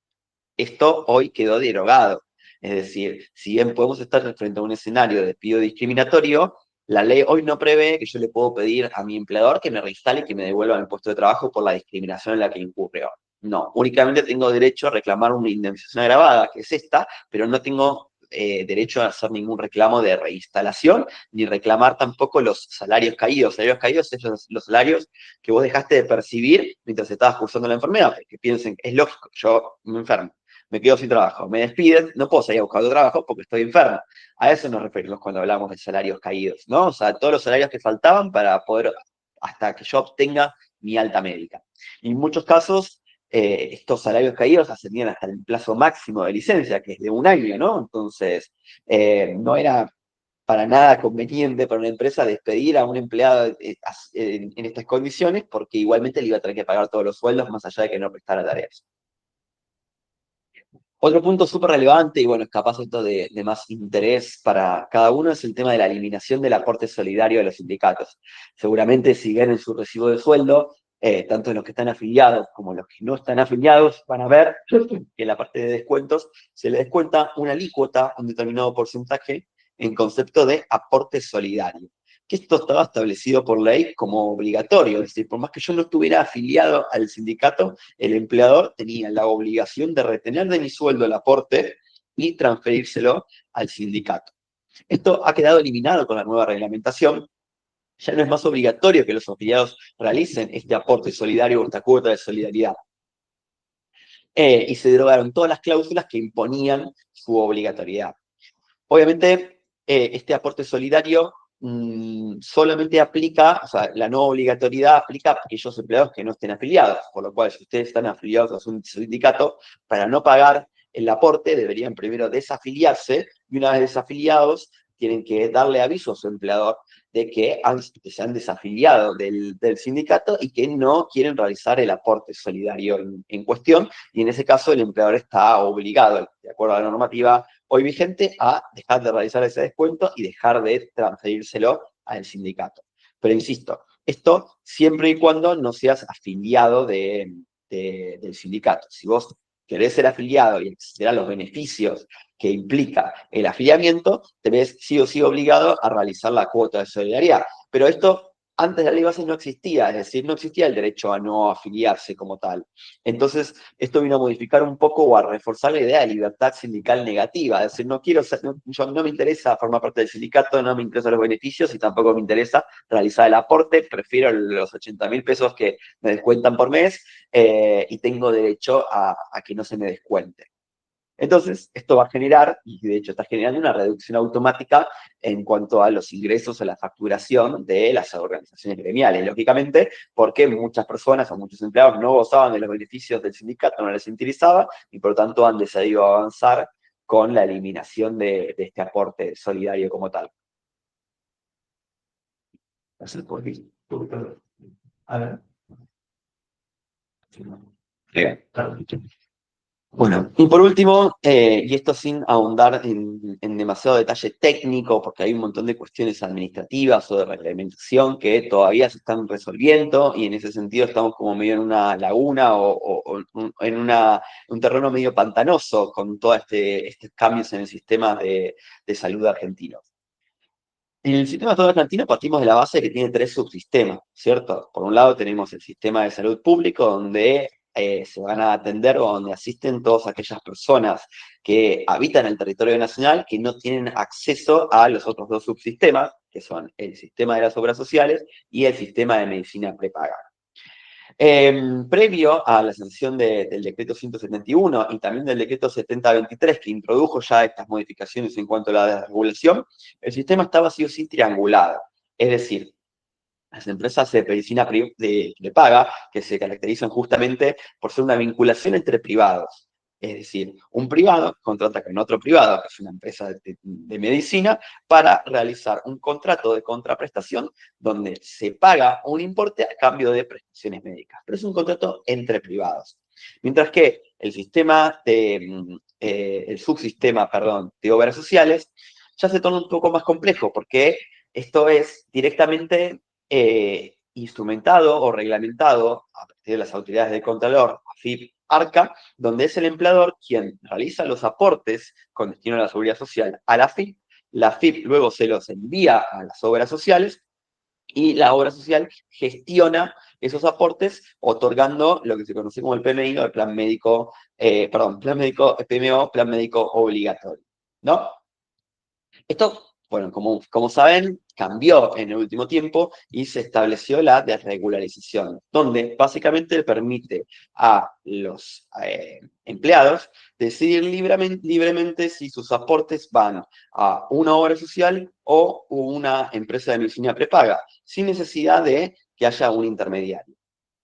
Esto hoy quedó derogado. Es decir, si bien podemos estar frente a un escenario de despido discriminatorio, la ley hoy no prevé que yo le puedo pedir a mi empleador que me reinstale y que me devuelva mi puesto de trabajo por la discriminación en la que incurrió. No, únicamente tengo derecho a reclamar una indemnización agravada, que es esta, pero no tengo derecho a hacer ningún reclamo de reinstalación, ni reclamar tampoco los salarios caídos. Salarios caídos son los salarios que vos dejaste de percibir mientras estabas cursando la enfermedad, porque piensen, es lógico, yo me enfermo, me quedo sin trabajo, me despiden, no puedo salir a buscar otro trabajo porque estoy enfermo. A eso nos referimos cuando hablamos de salarios caídos, ¿no? O sea, todos los salarios que faltaban para poder, hasta que yo obtenga mi alta médica. Y en muchos casos, estos salarios caídos ascendían hasta el plazo máximo de licencia, que es de un año, ¿no? Entonces, no era para nada conveniente para una empresa despedir a un empleado en estas condiciones, porque igualmente le iba a tener que pagar todos los sueldos, más allá de que no prestara tareas. Otro punto súper relevante, y bueno, es capaz esto de más interés para cada uno, es el tema de la eliminación del aporte solidario de los sindicatos. Seguramente si ven en su recibo de sueldo, tanto los que están afiliados como los que no están afiliados, van a ver que en la parte de descuentos se le descuenta una alícuota, un determinado porcentaje, en concepto de aporte solidario, que esto estaba establecido por ley como obligatorio, es decir, por más que yo no estuviera afiliado al sindicato, el empleador tenía la obligación de retener de mi sueldo el aporte y transferírselo al sindicato. Esto ha quedado eliminado con la nueva reglamentación, Ya no es más obligatorio que los afiliados realicen este aporte solidario o esta cuota de solidaridad. Y se derogaron todas las cláusulas que imponían su obligatoriedad. Obviamente, este aporte solidario solamente aplica, o sea, la no obligatoriedad aplica a aquellos empleados que no estén afiliados, por lo cual, si ustedes están afiliados a un sindicato, para no pagar el aporte deberían primero desafiliarse, y una vez desafiliados, tienen que darle aviso a su empleador de que se han desafiliado del sindicato y que no quieren realizar el aporte solidario en cuestión, y en ese caso el empleador está obligado, de acuerdo a la normativa hoy vigente, a dejar de realizar ese descuento y dejar de transferírselo al sindicato. Pero insisto, esto siempre y cuando no seas afiliado del sindicato. Si vos querés ser afiliado y acceder a los beneficios que implica el afiliamiento, te ves sí o sí obligado a realizar la cuota de solidaridad. Pero esto antes de la ley base no existía, es decir, no existía el derecho a no afiliarse como tal. Entonces, esto vino a modificar un poco o a reforzar la idea de libertad sindical negativa, es decir, no quiero ser, no me interesa formar parte del sindicato, no me interesan los beneficios y tampoco me interesa realizar el aporte, prefiero los 80.000 pesos que me descuentan por mes y tengo derecho a que no se me descuente. Entonces, esto va a generar, y de hecho está generando una reducción automática en cuanto a los ingresos a la facturación de las organizaciones gremiales, lógicamente, porque muchas personas o muchos empleados no gozaban de los beneficios del sindicato, no les interesaba, y por lo tanto han decidido avanzar con la eliminación de este aporte solidario como tal. A ver. Bien. Bueno, y por último, y esto sin ahondar en demasiado detalle técnico, porque hay un montón de cuestiones administrativas o de reglamentación que todavía se están resolviendo, y en ese sentido estamos como medio en una laguna o en un terreno medio pantanoso con todos estos cambios en el sistema de salud argentino. En el sistema de salud argentino partimos de la base de que tiene tres subsistemas, ¿cierto? Por un lado tenemos el sistema de salud público, donde se van a atender o donde asisten todas aquellas personas que habitan el territorio nacional que no tienen acceso a los otros dos subsistemas, que son el sistema de las obras sociales y el sistema de medicina prepaga. Previo a la sanción del decreto 171 y también del decreto 7023, que introdujo ya estas modificaciones en cuanto a la desregulación, el sistema estaba sí o sí triangulado. Es decir, las empresas de medicina prepaga, que se caracterizan justamente por ser una vinculación entre privados. Es decir, un privado contrata con otro privado, que es una empresa de medicina, para realizar un contrato de contraprestación donde se paga un importe a cambio de prestaciones médicas. Pero es un contrato entre privados. Mientras que el sistema el subsistema, perdón, de obras sociales ya se torna un poco más complejo, porque esto es directamente instrumentado o reglamentado a partir de las autoridades de Contralor, AFIP, ARCA, donde es el empleador quien realiza los aportes con destino a la seguridad social a la AFIP luego se los envía a las obras sociales y la obra social gestiona esos aportes otorgando lo que se conoce como el PMI o el plan médico, plan médico, PMO, plan médico obligatorio, ¿no? Esto, bueno, como saben, cambió en el último tiempo y se estableció la desregularización, donde básicamente permite a los empleados decidir libremente si sus aportes van a una obra social o una empresa de medicina prepaga, sin necesidad de que haya un intermediario.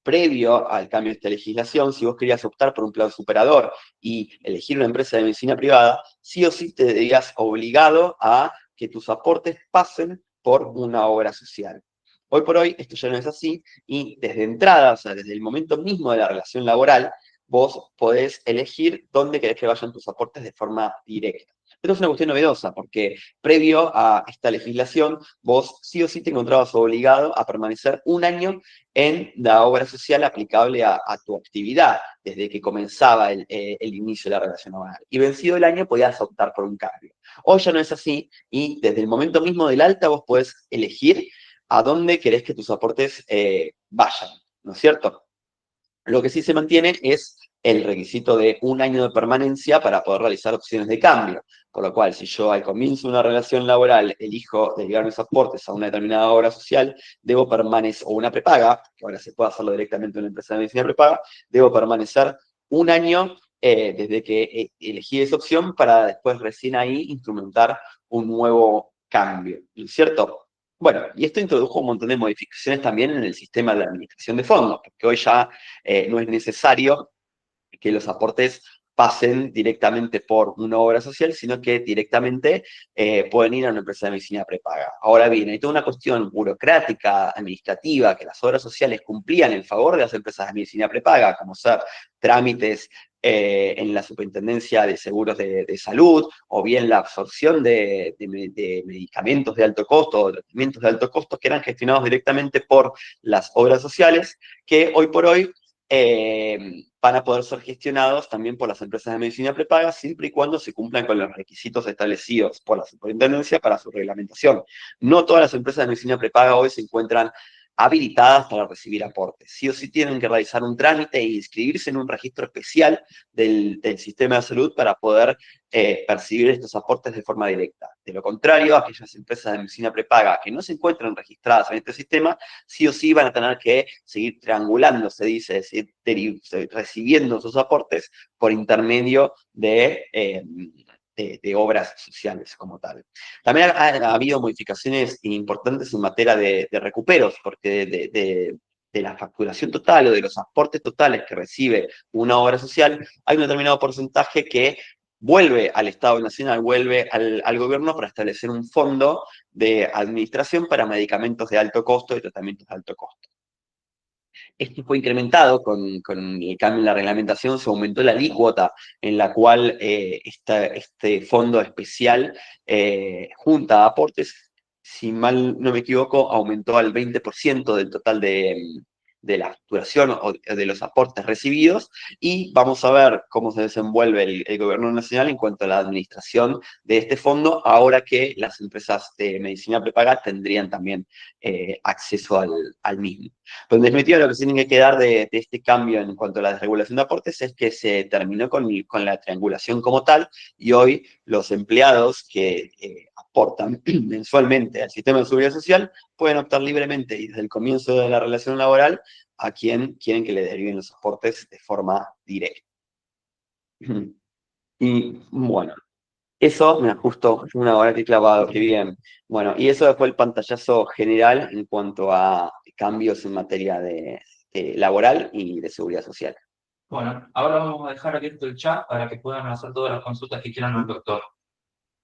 Previo al cambio de esta legislación, si vos querías optar por un plan superador y elegir una empresa de medicina privada, sí o sí te verías obligado a que tus aportes pasen por una obra social. Hoy por hoy esto ya no es así y desde entrada, o sea, desde el momento mismo de la relación laboral, vos podés elegir dónde querés que vayan tus aportes de forma directa. Esto es una cuestión novedosa porque previo a esta legislación, vos sí o sí te encontrabas obligado a permanecer un año en la obra social aplicable a tu actividad, desde que comenzaba el inicio de la relación laboral. Y vencido el año podías optar por un cambio. Hoy ya no es así y desde el momento mismo del alta vos podés elegir a dónde querés que tus aportes vayan, ¿no es cierto? Lo que sí se mantiene es el requisito de 1 año de permanencia para poder realizar opciones de cambio. Por lo cual, si yo al comienzo de una relación laboral elijo derivar mis aportes a una determinada obra social, debo permanecer, o una prepaga, que ahora se puede hacerlo directamente en una empresa de medicina prepaga, debo permanecer 1 año desde que elegí esa opción para después recién ahí instrumentar un nuevo cambio, ¿no es cierto? Bueno, y esto introdujo un montón de modificaciones también en el sistema de administración de fondos, porque hoy ya no es necesario que los aportes pasen directamente por una obra social, sino que directamente pueden ir a una empresa de medicina prepaga. Ahora bien, hay toda una cuestión burocrática, administrativa, que las obras sociales cumplían en favor de las empresas de medicina prepaga, como ser trámites en la Superintendencia de Seguros de Salud, o bien la absorción de medicamentos de alto costo, o tratamientos de alto costo, que eran gestionados directamente por las obras sociales, que hoy por hoy van a poder ser gestionados también por las empresas de medicina prepaga, siempre y cuando se cumplan con los requisitos establecidos por la superintendencia para su reglamentación. No todas las empresas de medicina prepaga hoy se encuentran habilitadas para recibir aportes. Sí o sí tienen que realizar un trámite e inscribirse en un registro especial del sistema de salud para poder percibir estos aportes de forma directa. De lo contrario, aquellas empresas de medicina prepaga que no se encuentran registradas en este sistema, sí o sí van a tener que seguir triangulando, se dice, es decir, recibiendo sus aportes por intermedio de obras sociales como tal. También ha habido modificaciones importantes en materia de recuperos, porque de la facturación total o de los aportes totales que recibe una obra social, hay un determinado porcentaje que vuelve al Estado Nacional, vuelve al gobierno para establecer un fondo de administración para medicamentos de alto costo y tratamientos de alto costo. Esto fue incrementado con el cambio en la reglamentación, se aumentó la alícuota en la cual este fondo especial junta aportes, si mal no me equivoco, aumentó al 20% del total de la facturación o de los aportes recibidos, y vamos a ver cómo se desenvuelve el gobierno nacional en cuanto a la administración de este fondo, ahora que las empresas de medicina prepaga tendrían también acceso al mismo. Pero en definitiva, lo que se tiene que quedar de este cambio en cuanto a la desregulación de aportes es que se terminó con la triangulación como tal, y hoy los empleados que aportan mensualmente al sistema de seguridad social pueden optar libremente y desde el comienzo de la relación laboral a quien quieren que le deriven los aportes de forma directa. Y bueno, eso, me justo una hora que he clavado, qué bien. Bueno, y eso fue el pantallazo general en cuanto a cambios en materia de laboral y de seguridad social. Bueno, ahora vamos a dejar abierto el chat para que puedan hacer todas las consultas que quieran al doctor.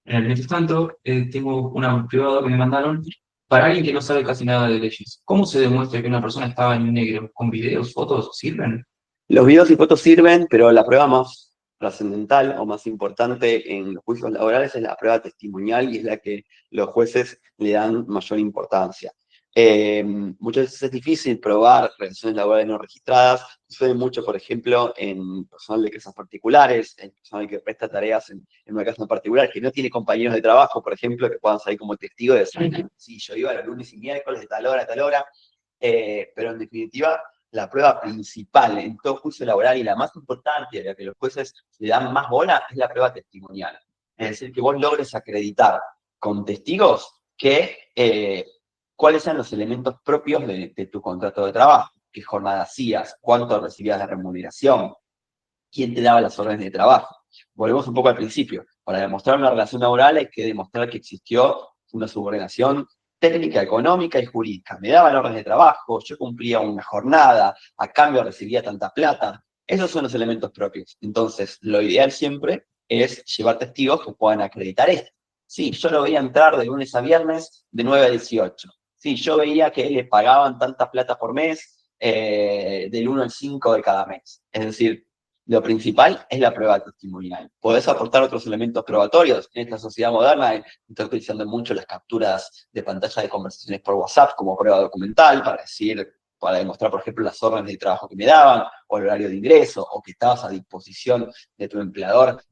En el mientras tanto, tengo una privada que me mandaron para alguien que no sabe casi nada de leyes. ¿Cómo se demuestra que una persona estaba en negro? ¿Con videos, fotos? ¿Sirven? Los videos y fotos sirven, pero la prueba más trascendental o más importante en los juicios laborales es la prueba testimonial y es la que los jueces le dan mayor importancia. Muchas veces es difícil probar relaciones laborales no registradas. Sucede mucho, por ejemplo, en personal de casas particulares, en personal que presta tareas en una casa en particular, que no tiene compañeros de trabajo, por ejemplo, que puedan salir como testigos de decir, sí, yo iba los lunes y miércoles de tal hora a tal hora, pero en definitiva la prueba principal en todo juicio laboral y la más importante, a la que los jueces le dan más bola, es la prueba testimonial. Es decir, que vos logres acreditar con testigos cuáles son los elementos propios de tu contrato de trabajo, qué jornada hacías, cuánto recibías de remuneración, quién te daba las órdenes de trabajo. Volvemos un poco al principio. Para demostrar una relación laboral hay que demostrar que existió una subordinación técnica, económica y jurídica. Me daban órdenes de trabajo, yo cumplía una jornada, a cambio recibía tanta plata. Esos son los elementos propios. Entonces, lo ideal siempre es llevar testigos que puedan acreditar esto. Sí, yo lo veía entrar de lunes a viernes de 9 a 18. Sí, yo veía que le pagaban tanta plata por mes del 1 al 5 de cada mes. Es decir, lo principal es la prueba testimonial. Podés aportar otros elementos probatorios. En esta sociedad moderna estoy utilizando mucho las capturas de pantalla de conversaciones por WhatsApp como prueba documental para demostrar, por ejemplo, las órdenes de trabajo que me daban, o el horario de ingreso, o que estabas a disposición de tu empleador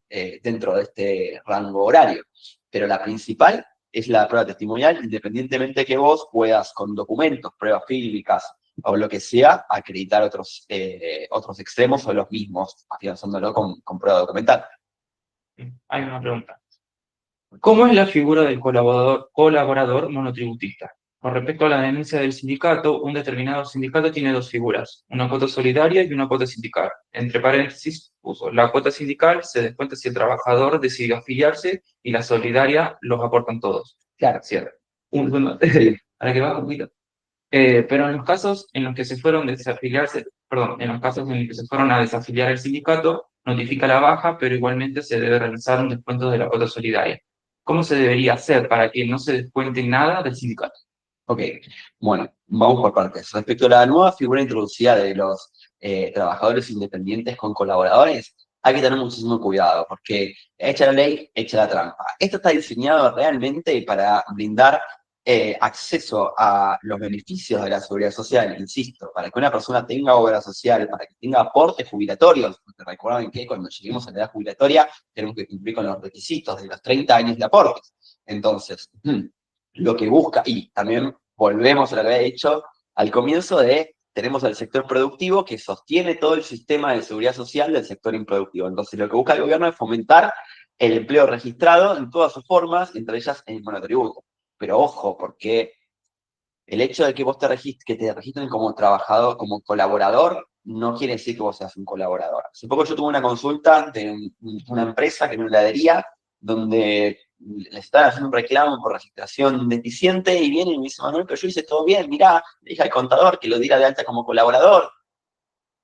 dentro de este rango horario. Pero la principal es la prueba testimonial, independientemente de que vos puedas con documentos, pruebas fílmicas, o lo que sea, acreditar otros extremos o los mismos, afianzándolo con prueba documental. Hay una pregunta. ¿Cómo es la figura del colaborador monotributista? Con respecto a la denuncia del sindicato, un determinado sindicato tiene dos figuras, una cuota solidaria y una cuota sindical. Entre paréntesis, puso, la cuota sindical se descuenta si el trabajador decide afiliarse y la solidaria los aportan todos. Claro, cierto. Sí. Para que baje un poquito. Pero en los casos en los que se fueron a desafiliarse, perdón, en los casos en los que se fueron a desafiliar el sindicato, notifica la baja, pero igualmente se debe realizar un descuento de la cuota solidaria. ¿Cómo se debería hacer para que no se descuente nada del sindicato? Ok, bueno, vamos por partes. Respecto a la nueva figura introducida de los trabajadores independientes con colaboradores, hay que tener muchísimo cuidado, porque echa la ley, echa la trampa. Esto está diseñado realmente para brindar acceso a los beneficios de la seguridad social, insisto, para que una persona tenga obra social, para que tenga aportes jubilatorios, porque recuerden que cuando lleguemos a la edad jubilatoria tenemos que cumplir con los requisitos de los 30 años de aportes. Entonces, lo que busca, y también volvemos a lo que había dicho al comienzo tenemos al sector productivo que sostiene todo el sistema de seguridad social del sector improductivo. Entonces, lo que busca el gobierno es fomentar el empleo registrado en todas sus formas, entre ellas el monotributo. Pero ojo, porque el hecho de que vos te registren como trabajador, como colaborador, no quiere decir que vos seas un colaborador. Hace poco yo tuve una consulta de una empresa, que era una heladería, donde le estaban haciendo un reclamo por registración deficiente y viene y me dice, Manuel, pero yo hice todo bien, mirá, le dije al contador que lo diera de alta como colaborador.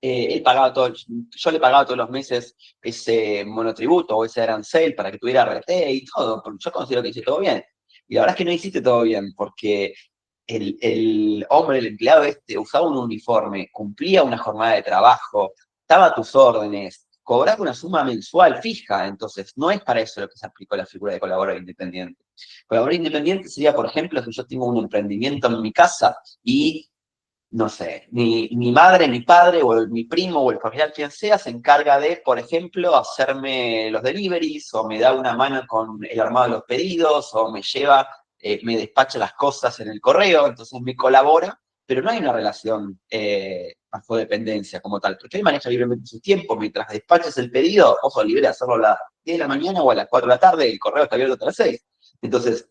Él pagaba yo le pagaba todos los meses ese monotributo o ese arancel para que tuviera RT y todo, porque yo considero que hice todo bien. Y la verdad es que no hiciste todo bien, porque el hombre, el empleado usaba un uniforme, cumplía una jornada de trabajo, estaba a tus órdenes, cobraba una suma mensual fija, entonces no es para eso lo que se aplicó la figura de colaborador independiente. Colaborador independiente sería, por ejemplo, si yo tengo un emprendimiento en mi casa y no sé, mi madre, mi padre, o mi primo, o el familiar, quien sea, se encarga de, por ejemplo, hacerme los deliveries, o me da una mano con el armado de los pedidos, o me lleva, me despacha las cosas en el correo, entonces me colabora, pero no hay una relación bajo dependencia como tal, porque él maneja libremente su tiempo, mientras despaches el pedido, vos sos libre de hacerlo a las 10 de la mañana o a las 4 de la tarde, el correo está abierto hasta las 6. Entonces,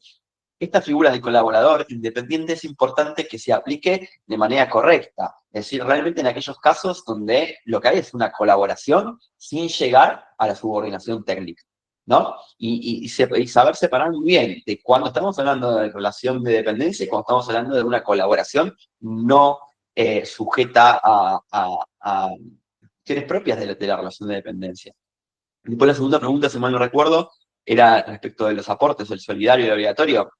esta figura de colaborador independiente es importante que se aplique de manera correcta. Es decir, realmente en aquellos casos donde lo que hay es una colaboración sin llegar a la subordinación técnica, ¿no? Y saber separar muy bien de cuando estamos hablando de relación de dependencia y cuando estamos hablando de una colaboración no sujeta a cuestiones propias de la relación de dependencia. Después la segunda pregunta, si mal no recuerdo, era respecto de los aportes, el solidario y el obligatorio.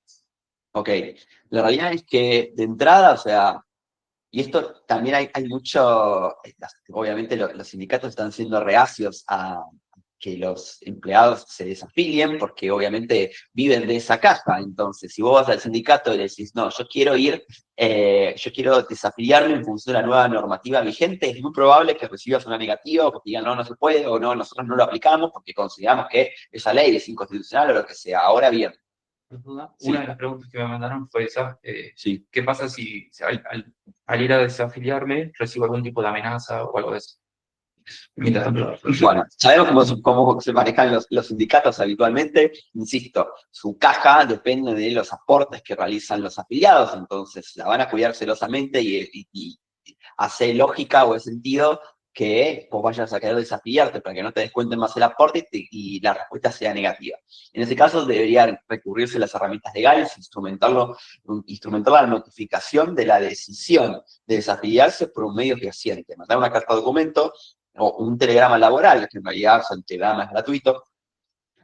Ok, la realidad es que de entrada, o sea, y esto también hay mucho, obviamente los sindicatos están siendo reacios a que los empleados se desafilien porque obviamente viven de esa caja. Entonces, si vos vas al sindicato y le decís, no, yo quiero desafiliarme en función de la nueva normativa vigente, es muy probable que recibas una negativa o que te digan, no, no se puede, o no, nosotros no lo aplicamos porque consideramos que esa ley es inconstitucional o lo que sea. Ahora bien, sí. Una de las preguntas que me mandaron fue esa, Sí. ¿qué pasa si al ir a desafiliarme recibo algún tipo de amenaza o algo de eso? Mientras tanto, Bueno, sabemos cómo se manejan los sindicatos habitualmente. Insisto, su caja depende de los aportes que realizan los afiliados, entonces la van a cuidar celosamente y hace lógica o de sentido que vos vayas a querer desafiliarte para que no te descuenten más el aporte y la respuesta sea negativa. En ese caso deberían recurrirse a las herramientas legales, instrumentar la notificación de la decisión de desafiliarse por un medio fehaciente, mandar una carta de documento o un telegrama laboral, que en realidad el telegrama es gratuito,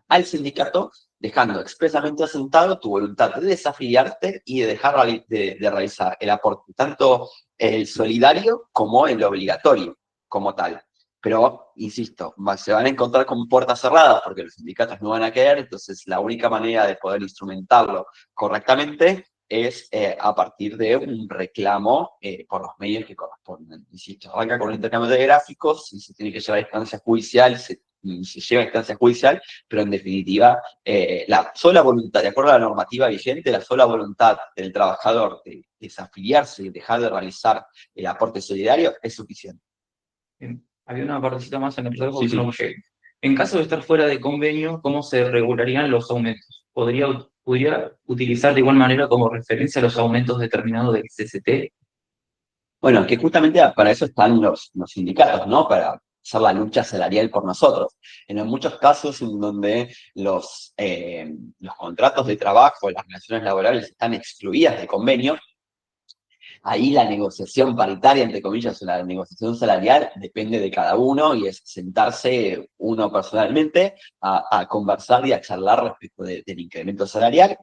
al sindicato, dejando expresamente asentado tu voluntad de desafiliarte y de dejar de realizar el aporte, tanto el solidario como el obligatorio, como tal. Pero, insisto, se van a encontrar con puertas cerradas porque los sindicatos no van a querer, entonces la única manera de poder instrumentarlo correctamente es a partir de un reclamo por los medios que corresponden. Insisto, arranca con un intercambio de gráficos, si se tiene que llevar a instancia judicial, se se lleva a instancia judicial, pero en definitiva, la sola voluntad, de acuerdo a la normativa vigente, la sola voluntad del trabajador de desafiliarse y dejar de realizar el aporte solidario es suficiente. Bien. Había una partecita más en el reserva Sí, que no sí. llegué. En caso de estar fuera de convenio, ¿cómo se regularían los aumentos? ¿Podría utilizar de igual manera como referencia los aumentos determinados del CCT? Bueno, que justamente para eso están los sindicatos, ¿no? Para hacer la lucha salarial por nosotros. En muchos casos en donde los contratos de trabajo, las relaciones laborales están excluidas de convenio, ahí la negociación paritaria, entre comillas, o la negociación salarial depende de cada uno y es sentarse uno personalmente a conversar y a charlar respecto del incremento salarial.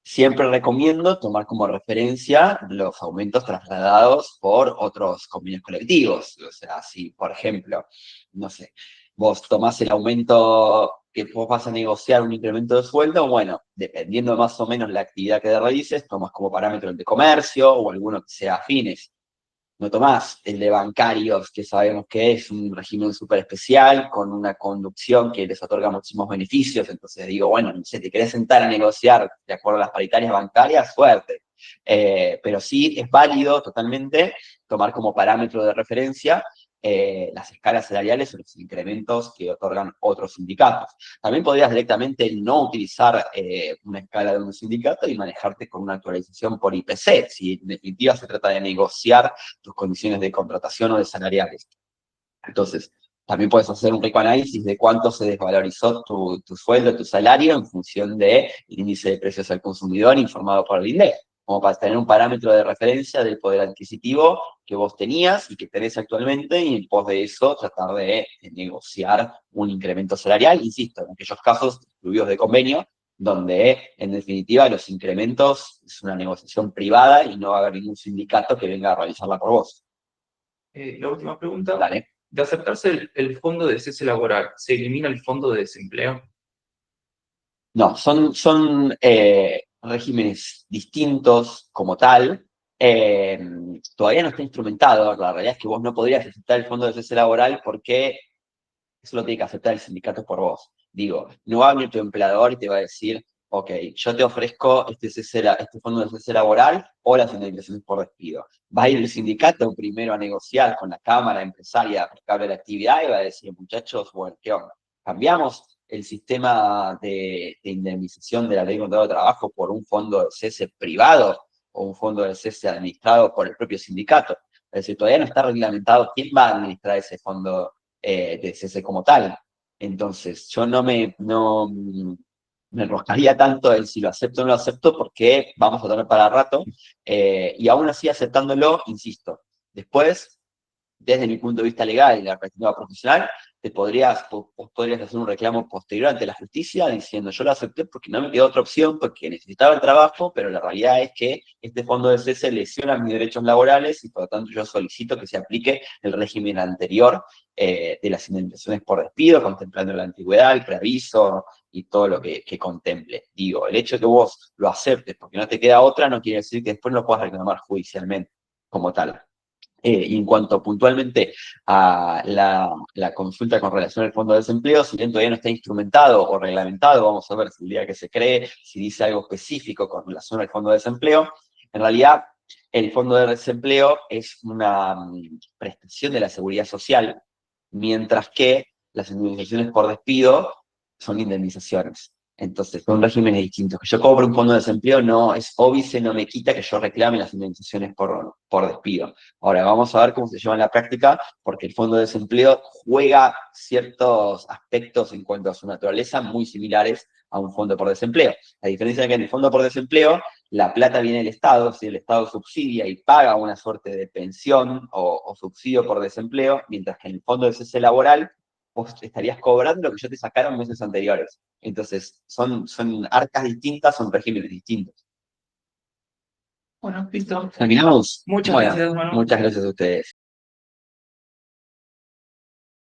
Siempre recomiendo tomar como referencia los aumentos trasladados por otros convenios colectivos. O sea, si, por ejemplo, no sé, vos tomás el aumento que vos vas a negociar un incremento de sueldo, bueno, dependiendo más o menos la actividad que realices, tomás como parámetro el de comercio o alguno que sea afines. No tomás el de bancarios, que sabemos que es un régimen súper especial, con una conducción que les otorga muchísimos beneficios. Entonces digo, bueno, si te querés sentar a negociar de acuerdo a las paritarias bancarias, suerte. Pero sí es válido totalmente tomar como parámetro de referencia las escalas salariales o los incrementos que otorgan otros sindicatos. También podrías directamente no utilizar una escala de un sindicato y manejarte con una actualización por IPC, si en definitiva se trata de negociar tus condiciones de contratación o de salariales. Entonces, también puedes hacer un rico análisis de cuánto se desvalorizó tu sueldo, tu salario, en función del índice de precios al consumidor informado por el INDEC, como para tener un parámetro de referencia del poder adquisitivo que vos tenías y que tenés actualmente, y en pos de eso tratar de negociar un incremento salarial, insisto, en aquellos casos excluidos de convenio, donde en definitiva los incrementos es una negociación privada y no va a haber ningún sindicato que venga a realizarla por vos. La última pregunta. Dale. De aceptarse el fondo de cese laboral, ¿se elimina el fondo de desempleo? No, son regímenes distintos como tal. Todavía no está instrumentado. La realidad es que vos no podrías aceptar el fondo de cese laboral porque eso lo tiene que aceptar el sindicato por vos. Digo, no va a venir tu empleador y te va a decir, ok, yo te ofrezco este fondo de cese laboral o las indemnizaciones por despido. Va a ir el sindicato primero a negociar con la cámara empresaria aplicable a la actividad y va a decir, muchachos, bueno, ¿qué onda? ¿Cambiamos el sistema de indemnización de la ley de contrato de trabajo por un fondo de cese privado o un fondo de cese administrado por el propio sindicato? Es decir, todavía no está reglamentado quién va a administrar ese fondo de cese como tal. Entonces, yo no me enroscaría tanto en si lo acepto o no lo acepto, porque vamos a tener para rato, y aún así aceptándolo, insisto, después, desde mi punto de vista legal y la perspectiva profesional, vos podrías hacer un reclamo posterior ante la justicia diciendo yo lo acepté porque no me quedó otra opción, porque necesitaba el trabajo, pero la realidad es que este fondo de cese lesiona mis derechos laborales y por lo tanto yo solicito que se aplique el régimen anterior de las indemnizaciones por despido, contemplando la antigüedad, el preaviso y todo lo que contemple. Digo, el hecho de que vos lo aceptes porque no te queda otra no quiere decir que después lo puedas reclamar judicialmente como tal. Y en cuanto puntualmente a la consulta con relación al fondo de desempleo, si bien todavía no está instrumentado o reglamentado, vamos a ver si el día que se cree, si dice algo específico con relación al fondo de desempleo. En realidad, el fondo de desempleo es una prestación de la seguridad social, mientras que las indemnizaciones por despido son indemnizaciones. Entonces, son regímenes distintos. Que yo cobre un fondo de desempleo no es óbice, no me quita que yo reclame las indemnizaciones por despido. Ahora, vamos a ver cómo se lleva en la práctica, porque el fondo de desempleo juega ciertos aspectos en cuanto a su naturaleza muy similares a un fondo por desempleo. La diferencia es que en el fondo por desempleo la plata viene del Estado, si el Estado subsidia y paga una suerte de pensión o subsidio por desempleo, mientras que en el fondo de cese laboral vos estarías cobrando lo que ya te sacaron meses anteriores. Entonces, son arcas distintas, son regímenes distintos. Bueno, listo. ¿Terminamos? Muchas Bueno, gracias, hermano. muchas gracias a ustedes.